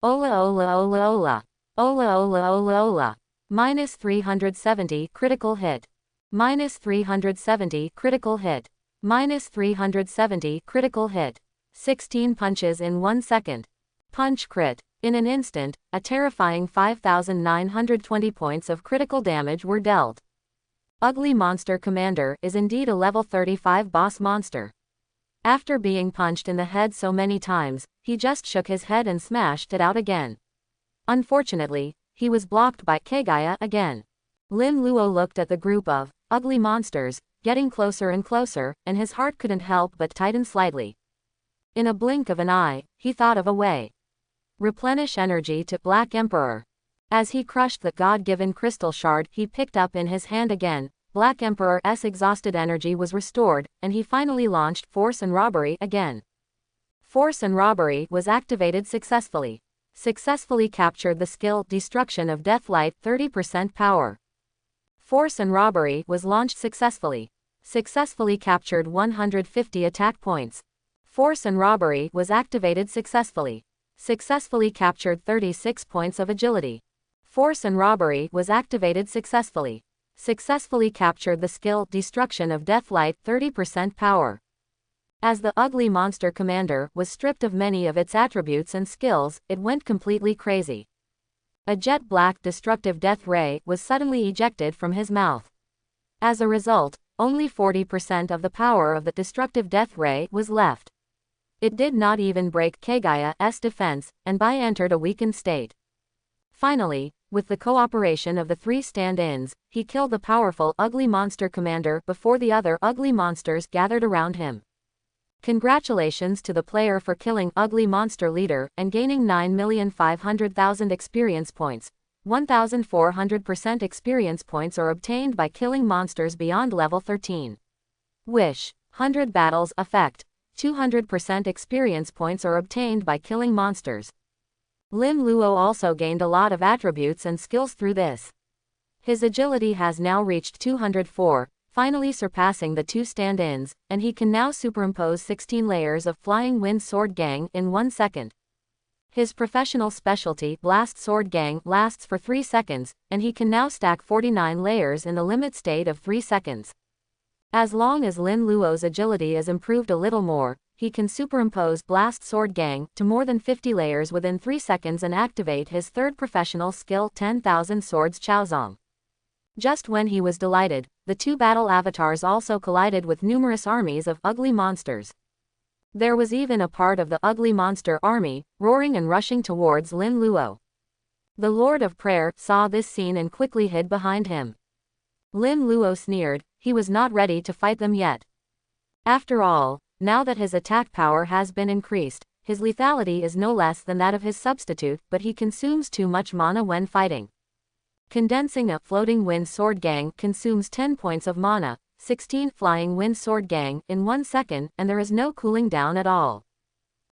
Ola ola ola ola. Ola ola ola ola. Minus 370 critical hit. Minus 370 critical hit. Minus 370 critical hit. 16 punches in 1 second. Punch crit. In an instant, a terrifying 5,920 points of critical damage were dealt. Ugly Monster Commander is indeed a level 35 boss monster. After being punched in the head so many times, he just shook his head and smashed it out again. Unfortunately, he was blocked by Kagaya again. Lin Luo looked at the group of ugly monsters, getting closer and closer, and his heart couldn't help but tighten slightly. In a blink of an eye, he thought of a way. Replenish energy to Black Emperor. As he crushed the God-given crystal shard he picked up in his hand again, Black Emperor's exhausted energy was restored, and he finally launched Force and Robbery again. Force and Robbery was activated successfully. Successfully captured the skill Destruction of Deathlight 30% power. Force and Robbery was launched successfully. Successfully captured 150 attack points. Force and Robbery was activated successfully. Successfully captured 36 points of agility. Force and Robbery was activated successfully. Successfully captured the skill Destruction of Deathlight 30% power. As the Ugly Monster Commander was stripped of many of its attributes and skills, it went completely crazy. A jet black destructive death ray was suddenly ejected from his mouth. As a result, only 40% of the power of the destructive death ray was left. It did not even break Kagaya's defense, and Bai entered a weakened state. Finally, with the cooperation of the 3 stand-ins, he killed the powerful Ugly Monster Commander before the other ugly monsters gathered around him. Congratulations to the player for killing Ugly Monster Leader and gaining 9,500,000 experience points. 1,400% experience points are obtained by killing monsters beyond level 13. Wish. 100 battles effect. 200% experience points are obtained by killing monsters. Lin Luo also gained a lot of attributes and skills through this. His agility has now reached 204, finally surpassing the 2 stand-ins, and he can now superimpose 16 layers of Flying Wind Sword Gang in 1 second. His professional specialty, Blast Sword Gang, lasts for 3 seconds, and he can now stack 49 layers in the limit state of 3 seconds. As long as Lin Luo's agility is improved a little more, he can superimpose Blast Sword Gang to more than 50 layers within 3 seconds and activate his third professional skill 10,000 Swords Chaozong. Just when he was delighted, the 2 battle avatars also collided with numerous armies of ugly monsters. There was even a part of the ugly monster army, roaring and rushing towards Lin Luo. The Lord of Prayer saw this scene and quickly hid behind him. Lin Luo sneered, he was not ready to fight them yet. After all, Now that his attack power has been increased, his lethality is no less than that of his substitute, but he consumes too much mana when fighting. Condensing a floating wind sword gang consumes 10 points of mana, 16 flying wind sword gang in 1 second, and there is no cooling down at all.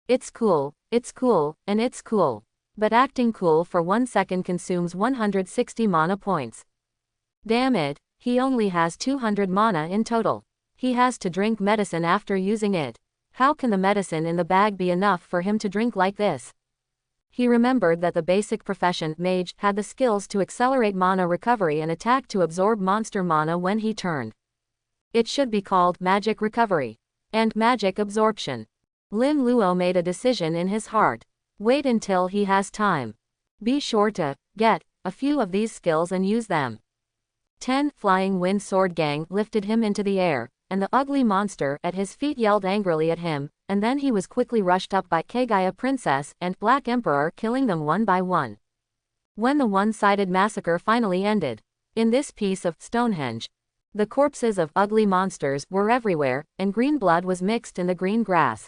It's cool, and it's cool. But acting cool for 1 second consumes 160 mana points. Damn it, he only has 200 mana in total. He has to drink medicine after using it. How can the medicine in the bag be enough for him to drink like this? He remembered that the basic profession mage had the skills to accelerate mana recovery and attack to absorb monster mana when he turned. It should be called magic recovery and magic absorption. Lin Luo made a decision in his heart. Wait until he has time. Be sure to get a few of these skills and use them. 10 flying wind sword gang lifted him into the air, and the ugly monster at his feet yelled angrily at him, and then he was quickly rushed up by Kagaya Princess and Black Emperor, killing them one by one. When the one-sided massacre finally ended, in this piece of Stonehenge, the corpses of ugly monsters were everywhere, and green blood was mixed in the green grass.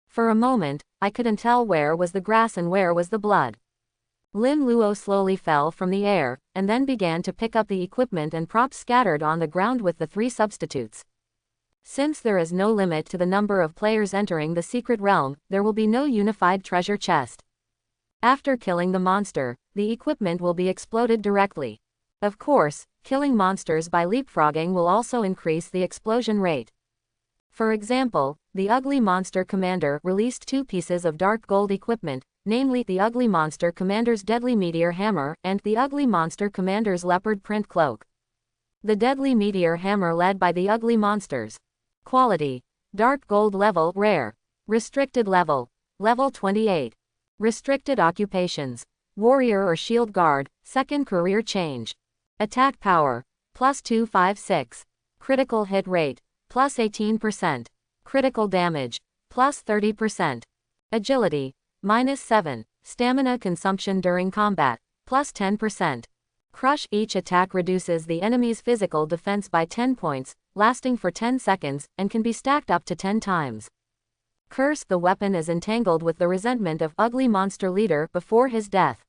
For a moment, I couldn't tell where was the grass and where was the blood. Lin Luo slowly fell from the air, and then began to pick up the equipment and props scattered on the ground with the 3 substitutes. Since there is no limit to the number of players entering the secret realm, there will be no unified treasure chest. After killing the monster, the equipment will be exploded directly. Of course, killing monsters by leapfrogging will also increase the explosion rate. For example, the Ugly Monster Commander released 2 pieces of dark gold equipment, namely the Ugly Monster Commander's Deadly Meteor Hammer and the Ugly Monster Commander's Leopard Print Cloak. The Deadly Meteor Hammer led by the Ugly Monsters. Quality: Dark Gold Level Rare. Restricted Level: Level 28. Restricted Occupations: Warrior or Shield Guard, Second Career Change. Attack Power: +256. Critical Hit Rate: +18%. Critical Damage: +30%. Agility: -7. Stamina Consumption during combat: +10%. Crush: each attack reduces the enemy's physical defense by 10 points, lasting for 10 seconds, and can be stacked up to 10 times. Curse: the weapon is entangled with the resentment of Ugly Monster Leader before his death.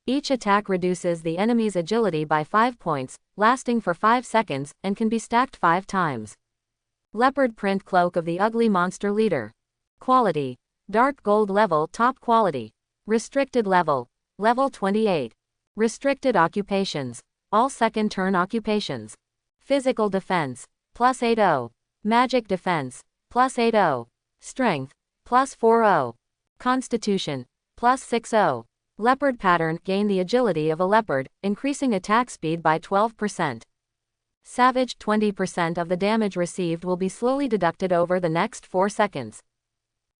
Each attack reduces the enemy's agility by 5 points, lasting for 5 seconds, and can be stacked 5 times. Leopard Print Cloak of the Ugly Monster Leader. Quality: Dark Gold Level Top Quality. Restricted Level: Level 28. Restricted Occupations: all second turn occupations. Physical Defense: +80. Magic Defense: +80. Strength: +40. Constitution: +60. Leopard Pattern: gain the agility of a leopard, increasing attack speed by 12%. Savage: 20% of the damage received will be slowly deducted over the next 4 seconds.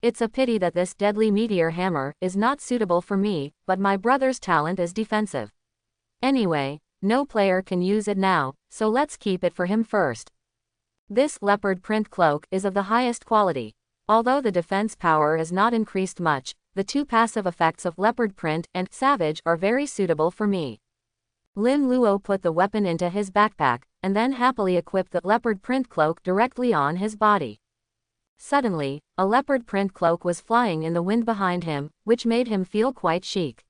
It's a pity that this Deadly Meteor Hammer is not suitable for me, but my brother's talent is defensive. Anyway, no player can use it now, so let's keep it for him first. This Leopard Print Cloak is of the highest quality. Although the defense power is not increased much, the 2 passive effects of Leopard Print and Savage are very suitable for me. Lin Luo put the weapon into his backpack, and then happily equipped the Leopard Print Cloak directly on his body. Suddenly, a leopard print cloak was flying in the wind behind him, which made him feel quite chic.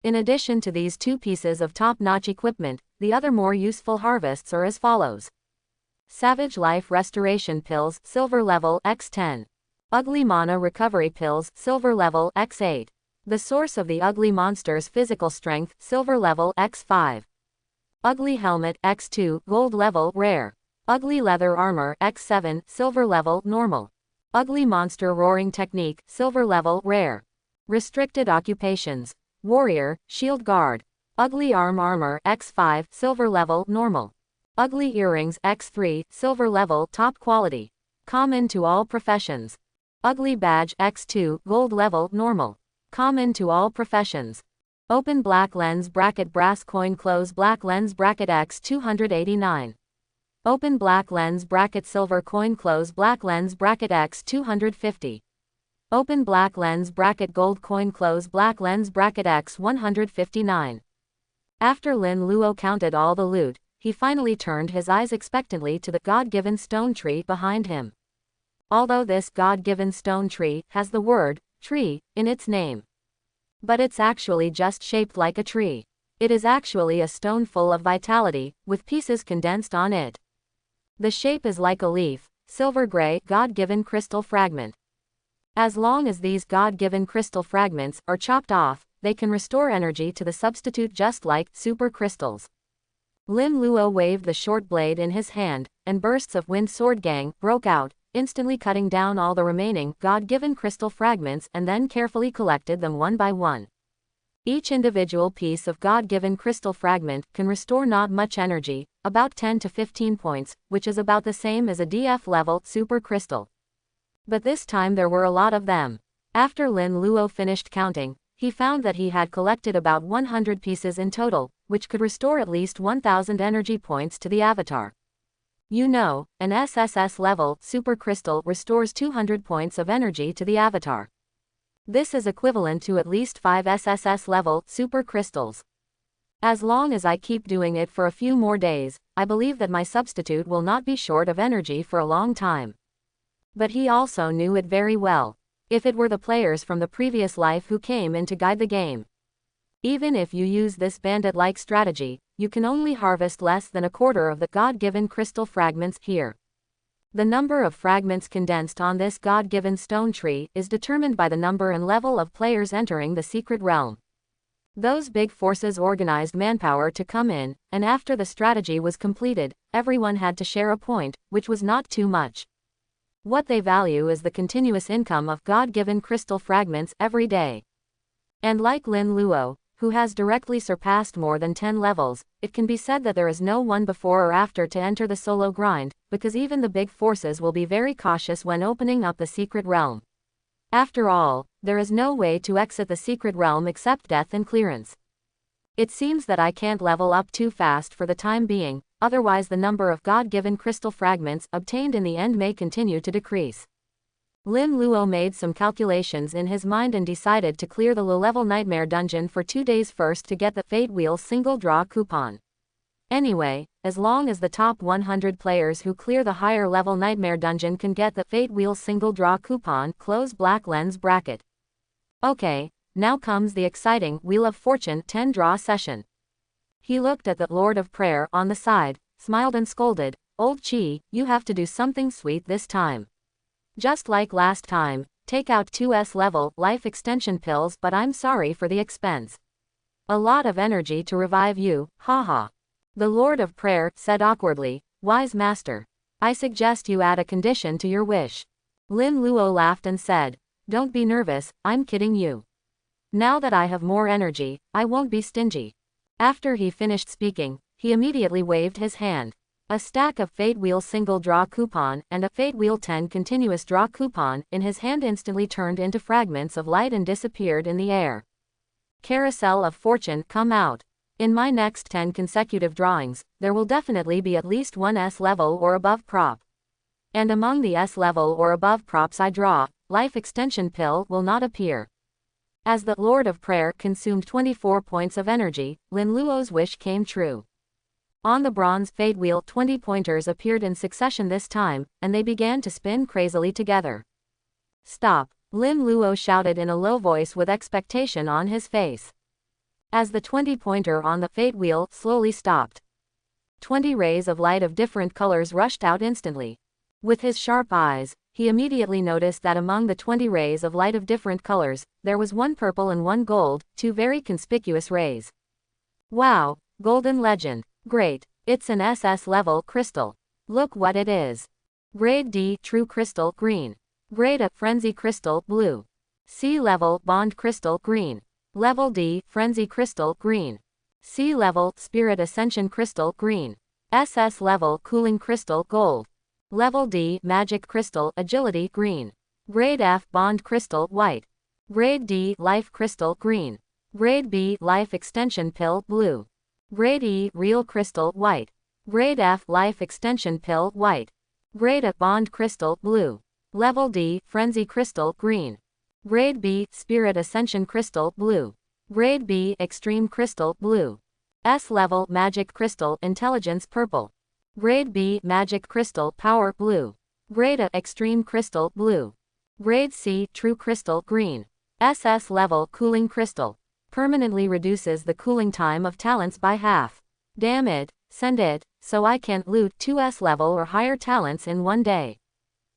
In addition to these 2 pieces of top-notch equipment, the other more useful harvests are as follows. Savage Life Restoration Pills, Silver Level X10. Ugly Mana Recovery Pills, Silver Level X8. The Source of the Ugly Monster's Physical Strength, Silver Level X5. Ugly Helmet X2, Gold Level Rare. Ugly Leather Armor X7, Silver Level Normal. Ugly Monster Roaring Technique, Silver Level Rare. Restricted Occupations: Warrior, Shield Guard. Ugly Arm Armor X5, Silver Level Normal. Ugly Earrings X3, Silver Level Top Quality. Common to all professions. Ugly Badge X2, Gold Level Normal. Common to all professions. Open Black Lens Bracket Brass Coin Close Black Lens Bracket X 289. Open Black Lens Bracket Silver Coin Close Black Lens Bracket X 250. Open Black Lens Bracket Gold Coin Close Black Lens Bracket X 159. After Lin Luo counted all the loot, he finally turned his eyes expectantly to the God-given stone tree behind him. although this God-given stone tree has the word tree in its name. But it's actually just shaped like a tree. It is actually a stone full of vitality, with pieces condensed on it. The shape is like a leaf, silver gray, God-given crystal fragment. As long as these God-given crystal fragments are chopped off, they can restore energy to the substitute just like super crystals. Lin Luo waved the short blade in his hand, and bursts of wind sword gang broke out, instantly cutting down all the remaining God-given crystal fragments and then carefully collected them one by one. Each individual piece of God-given crystal fragment can restore not much energy, about 10 to 15 points, which is about the same as a DF level super crystal. But this time there were a lot of them. After Lin Luo finished counting, he found that he had collected about 100 pieces in total, which could restore at least 1000 energy points to the avatar. You know, an SSS level super crystal restores 200 points of energy to the avatar. This is equivalent to at least 5 SSS level super crystals. As long as I keep doing it for a few more days, I believe that my substitute will not be short of energy for a long time. But he also knew it very well. If it were the players from the previous life who came in to guide the game. Even if you use this bandit-like strategy, you can only harvest less than a quarter of the God-given crystal fragments here. The number of fragments condensed on this God-given stone tree is determined by the number and level of players entering the secret realm. Those big forces organized manpower to come in, and after the strategy was completed, everyone had to share a point, which was not too much. What they value is the continuous income of God-given crystal fragments every day. And like Lin Luo, who has directly surpassed more than 10 levels, it can be said that there is no one before or after to enter the solo grind, because even the big forces will be very cautious when opening up the secret realm. After all, there is no way to exit the secret realm except death and clearance. It seems that I can't level up too fast for the time being, otherwise the number of God-given crystal fragments obtained in the end may continue to decrease. Lin Luo made some calculations in his mind and decided to clear the low-level Nightmare Dungeon for 2 days first to get the Fate Wheel single draw coupon. Anyway, as long as the top 100 players who clear the higher level Nightmare Dungeon can get the Fate Wheel single draw coupon, close black lens bracket. Okay, now comes the exciting Wheel of Fortune 10 draw session. He looked at the Lord of Prayer on the side, smiled and scolded, "Old Chi, you have to do something sweet this time. Just like last time, take out 2S level life extension pills, but I'm sorry for the expense. A lot of energy to revive you, haha." The Lord of Prayer said awkwardly, "Wise master. I suggest you add a condition to your wish." Lin Luo laughed and said, "Don't be nervous, I'm kidding you. Now that I have more energy, I won't be stingy." After he finished speaking, he immediately waved his hand. A stack of Fate Wheel single draw coupon and a Fate Wheel 10 continuous draw coupon in his hand instantly turned into fragments of light and disappeared in the air. Carousel of Fortune, come out. In my next 10 consecutive drawings, there will definitely be at least one S level or above prop. And among the S level or above props I draw, life extension pill will not appear. As the Lord of Prayer consumed 24 points of energy, Lin Luo's wish came true. On the bronze Fate Wheel 20 pointers appeared in succession this time, and they began to spin crazily together. "Stop," Lin Luo shouted in a low voice with expectation on his face. As the 20-pointer on the Fate Wheel slowly stopped, 20 rays of light of different colors rushed out instantly. With his sharp eyes, he immediately noticed that among the 20 rays of light of different colors, there was one purple and one gold, two very conspicuous rays. Wow, Golden Legend. Great, it's an SS level crystal. Look what it is. Grade D True Crystal Green. Grade A Frenzy Crystal Blue. C level Bond Crystal Green. Level D Frenzy Crystal Green. C level Spirit Ascension Crystal Green. SS level Cooling Crystal Gold. Level D Magic Crystal Agility Green. Grade F Bond Crystal White. Grade D Life Crystal Green. Grade B Life Extension Pill Blue. Grade E Real Crystal White. Grade F Life Extension Pill White. Grade A Bond Crystal Blue. Level D Frenzy Crystal Green. Grade B Spirit Ascension Crystal Blue. Grade B Extreme Crystal Blue. S level Magic Crystal Intelligence Purple. Grade B Magic Crystal Power Blue. Grade A Extreme Crystal Blue. Grade C True Crystal Green. SS Level Cooling Crystal. Permanently reduces the cooling time of talents by half. Damn it, send it, so I can loot 2 S level or higher talents in one day.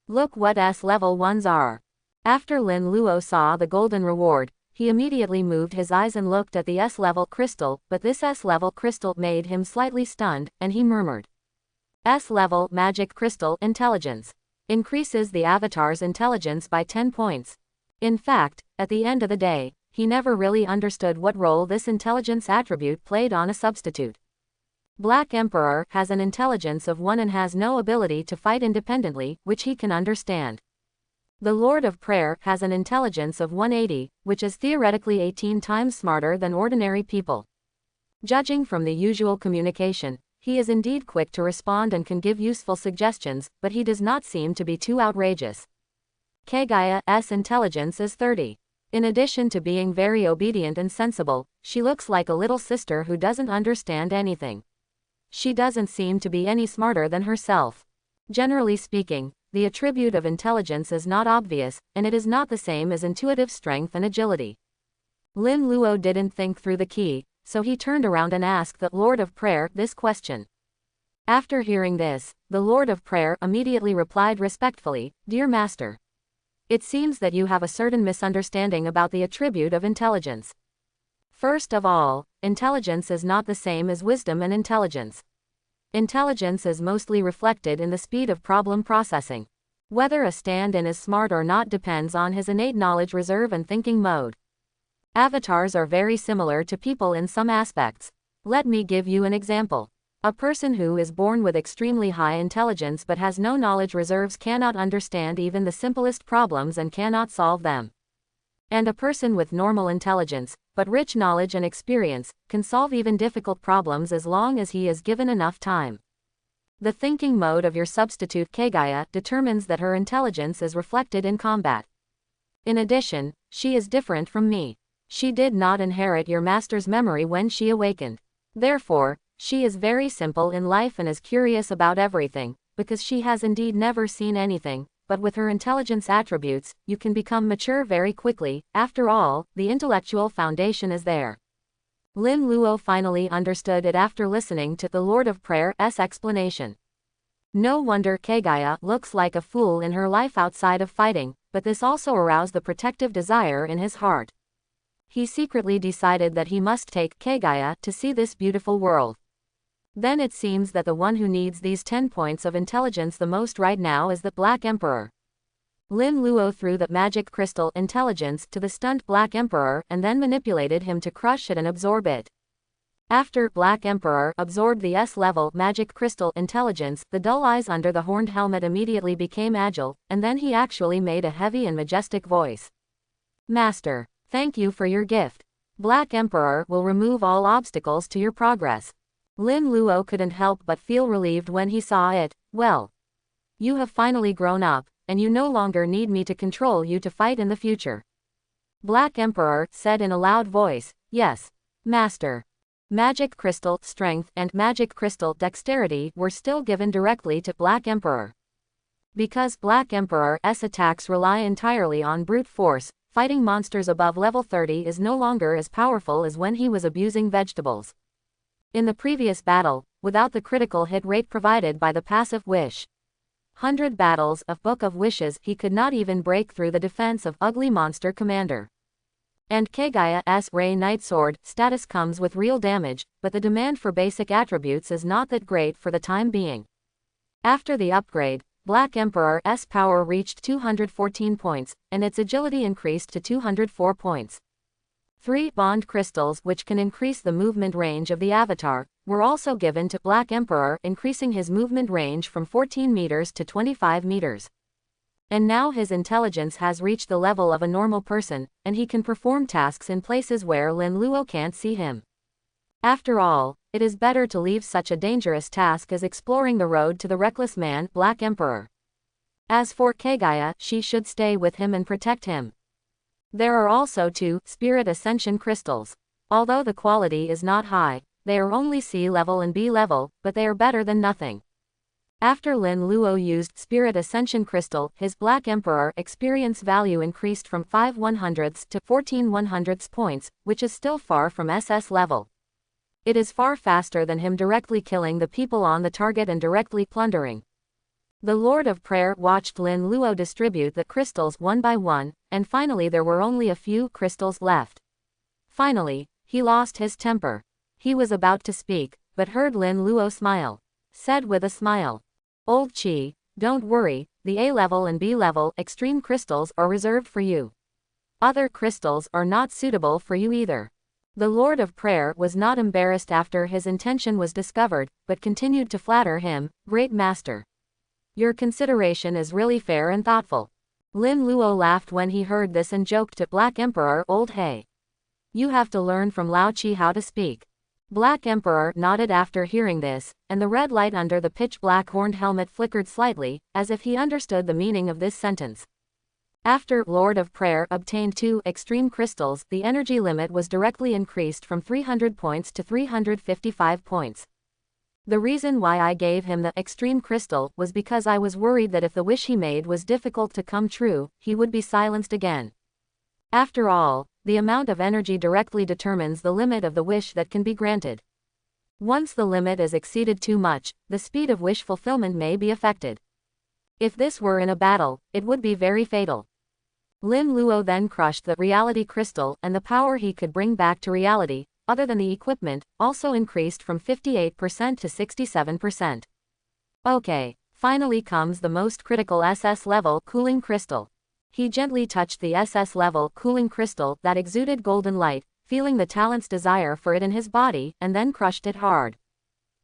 Look what S level ones are. After Lin Luo saw the golden reward, he immediately moved his eyes and looked at the S level crystal, but this S level crystal made him slightly stunned, and he murmured. S level Magic Crystal Intelligence. Increases the avatar's intelligence by 10 points. In fact, at the end of the day, he never really understood what role this intelligence attribute played on a substitute. Black Emperor has an intelligence of 1 and has no ability to fight independently, which he can understand. The Lord of Prayer has an intelligence of 180, which is theoretically 18 times smarter than ordinary people. Judging from the usual communication, he is indeed quick to respond and can give useful suggestions, but he does not seem to be too outrageous. Kagaya's intelligence is 30. In addition to being very obedient and sensible, she looks like a little sister who doesn't understand anything. She doesn't seem to be any smarter than herself. Generally speaking, the attribute of intelligence is not obvious, and it is not the same as intuitive strength and agility. Lin Luo didn't think through the key, so he turned around and asked the Lord of Prayer this question. After hearing this, the Lord of Prayer immediately replied respectfully, "Dear Master, it seems that you have a certain misunderstanding about the attribute of intelligence. First of all, intelligence is not the same as wisdom and intelligence. Intelligence is mostly reflected in the speed of problem processing. Whether a stand-in is smart or not depends on his innate knowledge reserve and thinking mode. Avatars are very similar to people in some aspects. Let me give you an example. A person who is born with extremely high intelligence but has no knowledge reserves cannot understand even the simplest problems and cannot solve them. And a person with normal intelligence, but rich knowledge and experience, can solve even difficult problems as long as he is given enough time. The thinking mode of your substitute Kagaya determines that her intelligence is reflected in combat. In addition, she is different from me. She did not inherit your master's memory when she awakened. Therefore, she is very simple in life and is curious about everything, because she has indeed never seen anything, but with her intelligence attributes, you can become mature very quickly. After all, the intellectual foundation is there." Lin Luo finally understood it after listening to the Lord of Prayer's explanation. No wonder Kagaya looks like a fool in her life outside of fighting, but this also aroused the protective desire in his heart. He secretly decided that he must take Kagaya to see this beautiful world. Then it seems that the one who needs these 10 points of intelligence the most right now is the Black Emperor. Lin Luo threw the magic crystal intelligence to the stunned Black Emperor and then manipulated him to crush it and absorb it. After Black Emperor absorbed the S-level magic crystal intelligence, the dull eyes under the horned helmet immediately became agile, and then he actually made a heavy and majestic voice. "Master, thank you for your gift. Black Emperor will remove all obstacles to your progress." Lin Luo couldn't help but feel relieved when he saw it. "Well, you have finally grown up, and you no longer need me to control you to fight in the future." Black Emperor said in a loud voice, "Yes, Master." Magic Crystal Strength and Magic Crystal Dexterity were still given directly to Black Emperor. Because Black Emperor's attacks rely entirely on brute force, fighting monsters above level 30 is no longer as powerful as when he was abusing vegetables. In the previous battle, without the critical hit rate provided by the passive wish, 100 battles of Book of Wishes, he could not even break through the defense of Ugly Monster Commander. And Kagaya's Ray Knight Sword status comes with real damage, but the demand for basic attributes is not that great for the time being. After the upgrade, Black Emperor's power reached 214 points, and its agility increased to 204 points. 3 bond crystals, which can increase the movement range of the avatar, were also given to Black Emperor, increasing his movement range from 14 meters to 25 meters. And now his intelligence has reached the level of a normal person, and he can perform tasks in places where Lin Luo can't see him. After all, it is better to leave such a dangerous task as exploring the road to the reckless man, Black Emperor. As for Kagaya, she should stay with him and protect him. There are also 2 Spirit Ascension Crystals. Although the quality is not high, they are only C level and B level, but they are better than nothing. After Lin Luo used Spirit Ascension Crystal, his Black Emperor experience value increased from 5 100ths to 14 100ths points, which is still far from SS level. It is far faster than him directly killing the people on the target and directly plundering. The Lord of Prayer watched Lin Luo distribute the crystals one by one, and finally there were only a few crystals left. Finally, he lost his temper. He was about to speak, but heard Lin Luo smile. Said with a smile, "Old Chi, don't worry, the A-level and B-level extreme crystals are reserved for you. Other crystals are not suitable for you either." The Lord of Prayer was not embarrassed after his intention was discovered, but continued to flatter him, "Great Master. Your consideration is really fair and thoughtful." Lin Luo laughed when he heard this and joked to Black Emperor, "Old Hey. You have to learn from Lao Chi how to speak." Black Emperor nodded after hearing this, and the red light under the pitch-black horned helmet flickered slightly, as if he understood the meaning of this sentence. After Lord of Prayer obtained 2 extreme crystals, the energy limit was directly increased from 300 points to 355 points. The reason why I gave him the extreme crystal was because I was worried that if the wish he made was difficult to come true, he would be silenced again. After all, the amount of energy directly determines the limit of the wish that can be granted. Once the limit is exceeded too much, the speed of wish fulfillment may be affected. If this were in a battle, it would be very fatal. Lin Luo then crushed the reality crystal, and the power he could bring back to reality, other than the equipment, also increased from 58% to 67%. Okay, finally comes the most critical SS level cooling crystal. He gently touched the SS level cooling crystal that exuded golden light, feeling the talent's desire for it in his body, and then crushed it hard.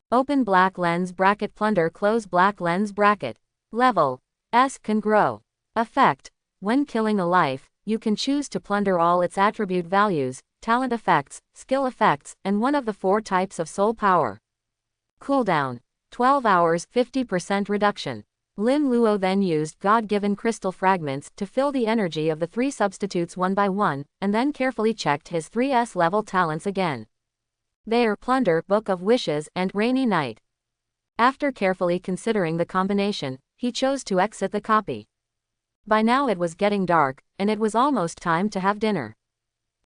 Open black lens bracket plunder close black lens bracket. Level S can grow. Effect: when killing a life, you can choose to plunder all its attribute values, talent effects, skill effects, and one of the 4 types of soul power. Cooldown: 12 hours, 50% reduction. Lin Luo then used God-given crystal fragments to fill the energy of the 3 substitutes one by one, and then carefully checked his 3S level talents again. They are Plunder, Book of Wishes, and Rainy Night. After carefully considering the combination, he chose to exit the copy. By now it was getting dark, and it was almost time to have dinner.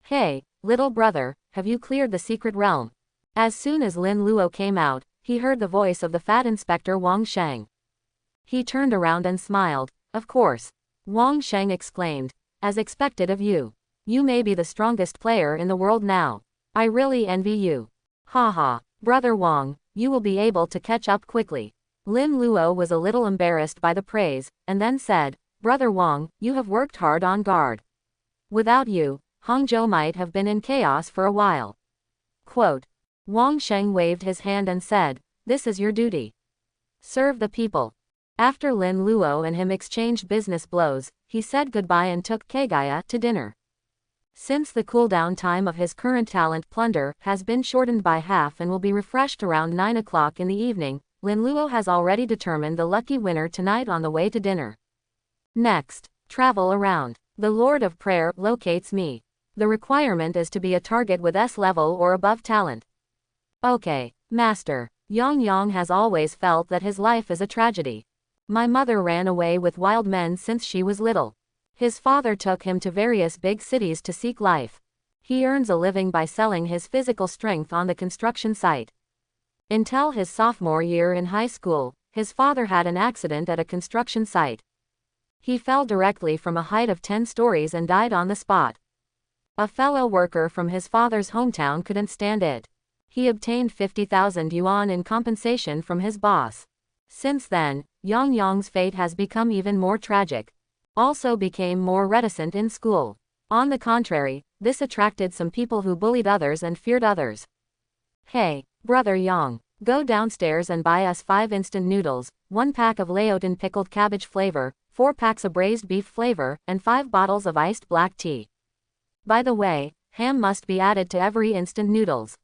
"Hey, little brother, have you cleared the secret realm?" As soon as Lin Luo came out, he heard the voice of the fat Inspector Wang Sheng. He turned around and smiled. "Of course." Wang Sheng exclaimed. "As expected of you. You may be the strongest player in the world now. I really envy you. Haha, Brother Wang, you will be able to catch up quickly." Lin Luo was a little embarrassed by the praise, and then said, "Brother Wang, you have worked hard on guard. Without you, Hangzhou might have been in chaos for a while." Quote. Wang Sheng waved his hand and said, "This is your duty. Serve the people." After Lin Luo and him exchanged business blows, he said goodbye and took Kagaya to dinner. Since the cooldown time of his current talent Plunder has been shortened by half and will be refreshed around 9 o'clock in the evening, Lin Luo has already determined the lucky winner tonight on the way to dinner. Next, travel around. The Lord of Prayer locates me. The requirement is to be a target with S level or above talent. Okay, Master. Yang has always felt that his life is a tragedy. My mother ran away with wild men since she was little. His father took him to various big cities to seek life. He earns a living by selling his physical strength on the construction site. Until his sophomore year in high school, his father had an accident at a construction site. He fell directly from a height of 10 stories and died on the spot. A fellow worker from his father's hometown couldn't stand it. He obtained 50,000 yuan in compensation from his boss. Since then, Yang's fate has become even more tragic. Also became more reticent in school. On the contrary, this attracted some people who bullied others and feared others. "Hey, Brother Yang, go downstairs and buy us 5 instant noodles, 1 pack of Laotin pickled cabbage flavor, 4 packs of braised beef flavor, and 5 bottles of iced black tea. By the way, ham must be added to every instant noodles."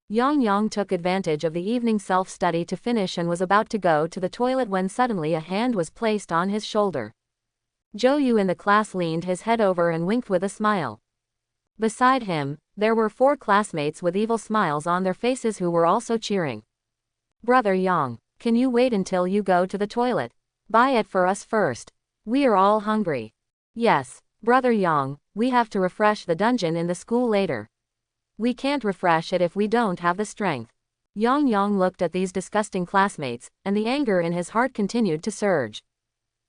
Yang took advantage of the evening self-study to finish and was about to go to the toilet when suddenly a hand was placed on his shoulder. Zhou Yu in the class leaned his head over and winked with a smile. Beside him, there were 4 classmates with evil smiles on their faces who were also cheering. "Brother Yang, Can you wait until you go to the toilet? Buy it for us first. We are all hungry. Yes, Brother Yang, we have to refresh the dungeon in the school later. We can't refresh it if we don't have the strength. Yang Yang looked at these disgusting classmates, and the anger in his heart continued to surge.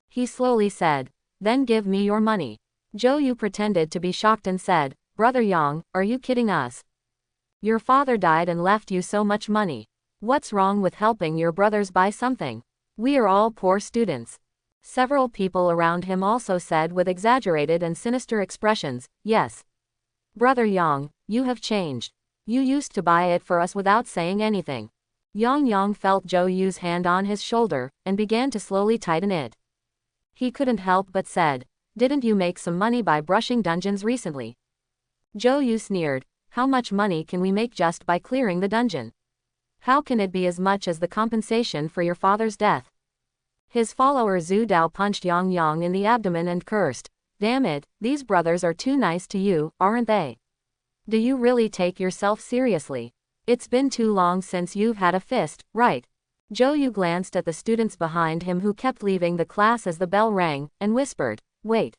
He slowly said, then give me your money. Zhou Yu pretended to be shocked and said, Brother Yang, are you kidding us? Your father died and left you so much money. What's wrong with helping your brothers buy something? We are all poor students. Several people around him also said with exaggerated and sinister expressions, yes. Brother Yang, you have changed. You used to buy it for us without saying anything. Yang Yang felt Zhou Yu's hand on his shoulder, and began to slowly tighten it. He couldn't help but said, didn't you make some money by brushing dungeons recently? Zhou Yu sneered, how much money can we make just by clearing the dungeon? How can it be as much as the compensation for your father's death? His follower Zhu Dao punched Yang Yang in the abdomen and cursed, damn it, these brothers are too nice to you, aren't they? Do you really take yourself seriously? It's been too long since you've had a fist, right? Zhou Yu glanced at the students behind him who kept leaving the class as the bell rang, and whispered, wait.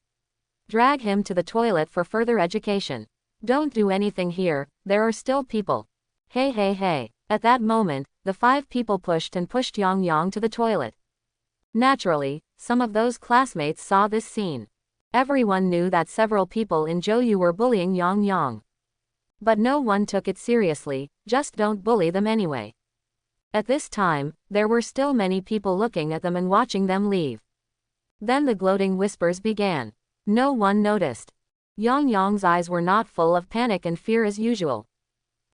Drag him to the toilet for further education. Don't do anything here, there are still people. Hey hey hey. At that moment, the 5 people pushed Yang Yang to the toilet. Naturally, some of those classmates saw this scene. Everyone knew that several people in Zhou Yu were bullying Yang Yang. But no one took it seriously, just don't bully them anyway. At this time, there were still many people looking at them and watching them leave. Then the gloating whispers began. No one noticed. Yang Yang's eyes were not full of panic and fear as usual.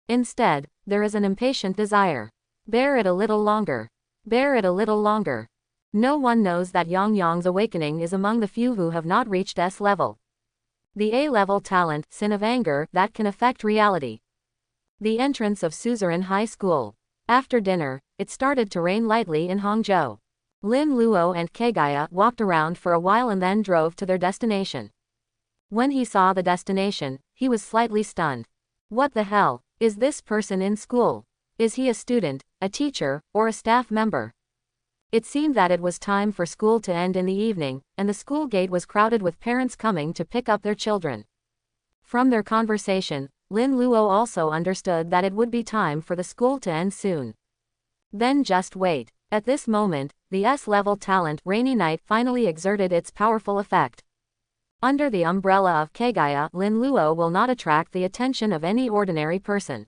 Instead, there is an impatient desire. Bear it a little longer. Bear it a little longer. No one knows that Yang Yang's awakening is among the few who have not reached S level. The A-level talent, Sin of Anger, that can affect reality. The entrance of Suzerain High School. After dinner, it started to rain lightly in Hangzhou. Lin Luo and Kegaya walked around for a while and then drove to their destination. When he saw the destination, he was slightly stunned. What the hell, is this person in school? Is he a student, a teacher, or a staff member? It seemed that it was time for school to end in the evening, and the school gate was crowded with parents coming to pick up their children. From their conversation, Lin Luo also understood that it would be time for the school to end soon. Then just wait. At this moment, the S-level talent Rainy Night finally exerted its powerful effect. Under the umbrella of Kegaya, Lin Luo will not attract the attention of any ordinary person.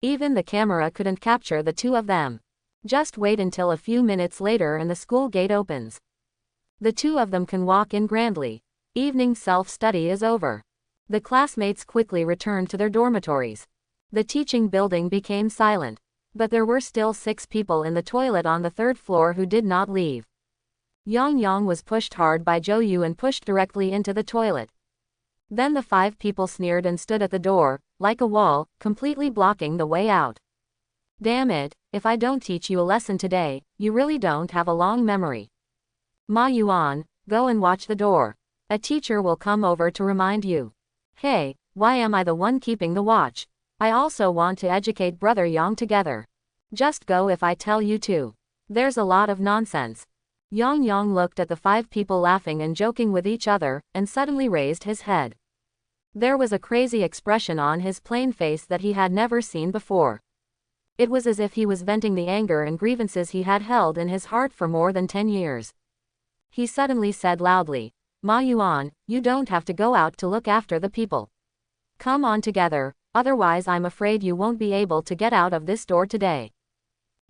Even the camera couldn't capture the two of them. Just wait until a few minutes later and the school gate opens. The two of them can walk in grandly. Evening self-study is over. The classmates quickly returned to their dormitories. The teaching building became silent. But there were still 6 people in the toilet on the 3rd floor who did not leave. Yang Yang was pushed hard by Zhou Yu and pushed directly into the toilet. Then the 5 people sneered and stood at the door, like a wall, completely blocking the way out. Damn it, if I don't teach you a lesson today, you really don't have a long memory. Ma Yuan, go and watch the door. A teacher will come over to remind you. Hey, why am I the one keeping the watch? I also want to educate Brother Yang together. Just go if I tell you to. There's a lot of nonsense. Yang Yang looked at the 5 people laughing and joking with each other, and suddenly raised his head. There was a crazy expression on his plain face that he had never seen before. It was as if he was venting the anger and grievances he had held in his heart for more than 10 years. He suddenly said loudly, Ma Yuan, you don't have to go out to look after the people. Come on together, otherwise I'm afraid you won't be able to get out of this door today.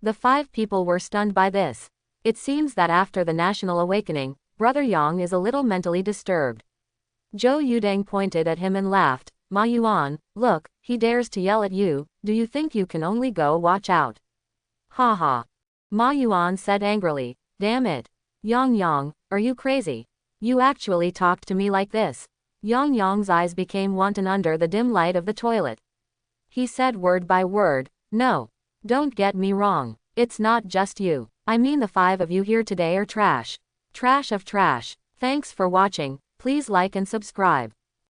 The 5 people were stunned by this. It seems that after the national awakening, Brother Yang is a little mentally disturbed. Zhou Yudeng pointed at him and laughed. Ma Yuan, look, he dares to yell at you, do you think you can only go watch out? Ha ha. Ma Yuan said angrily, damn it. Yang Yang, are you crazy? You actually talked to me like this. Yang Yang's eyes became wanton under the dim light of the toilet. He said word by word, no. Don't get me wrong, it's not just you. I mean the 5 of you here today are trash. Trash of trash. Thanks for watching, please like and subscribe.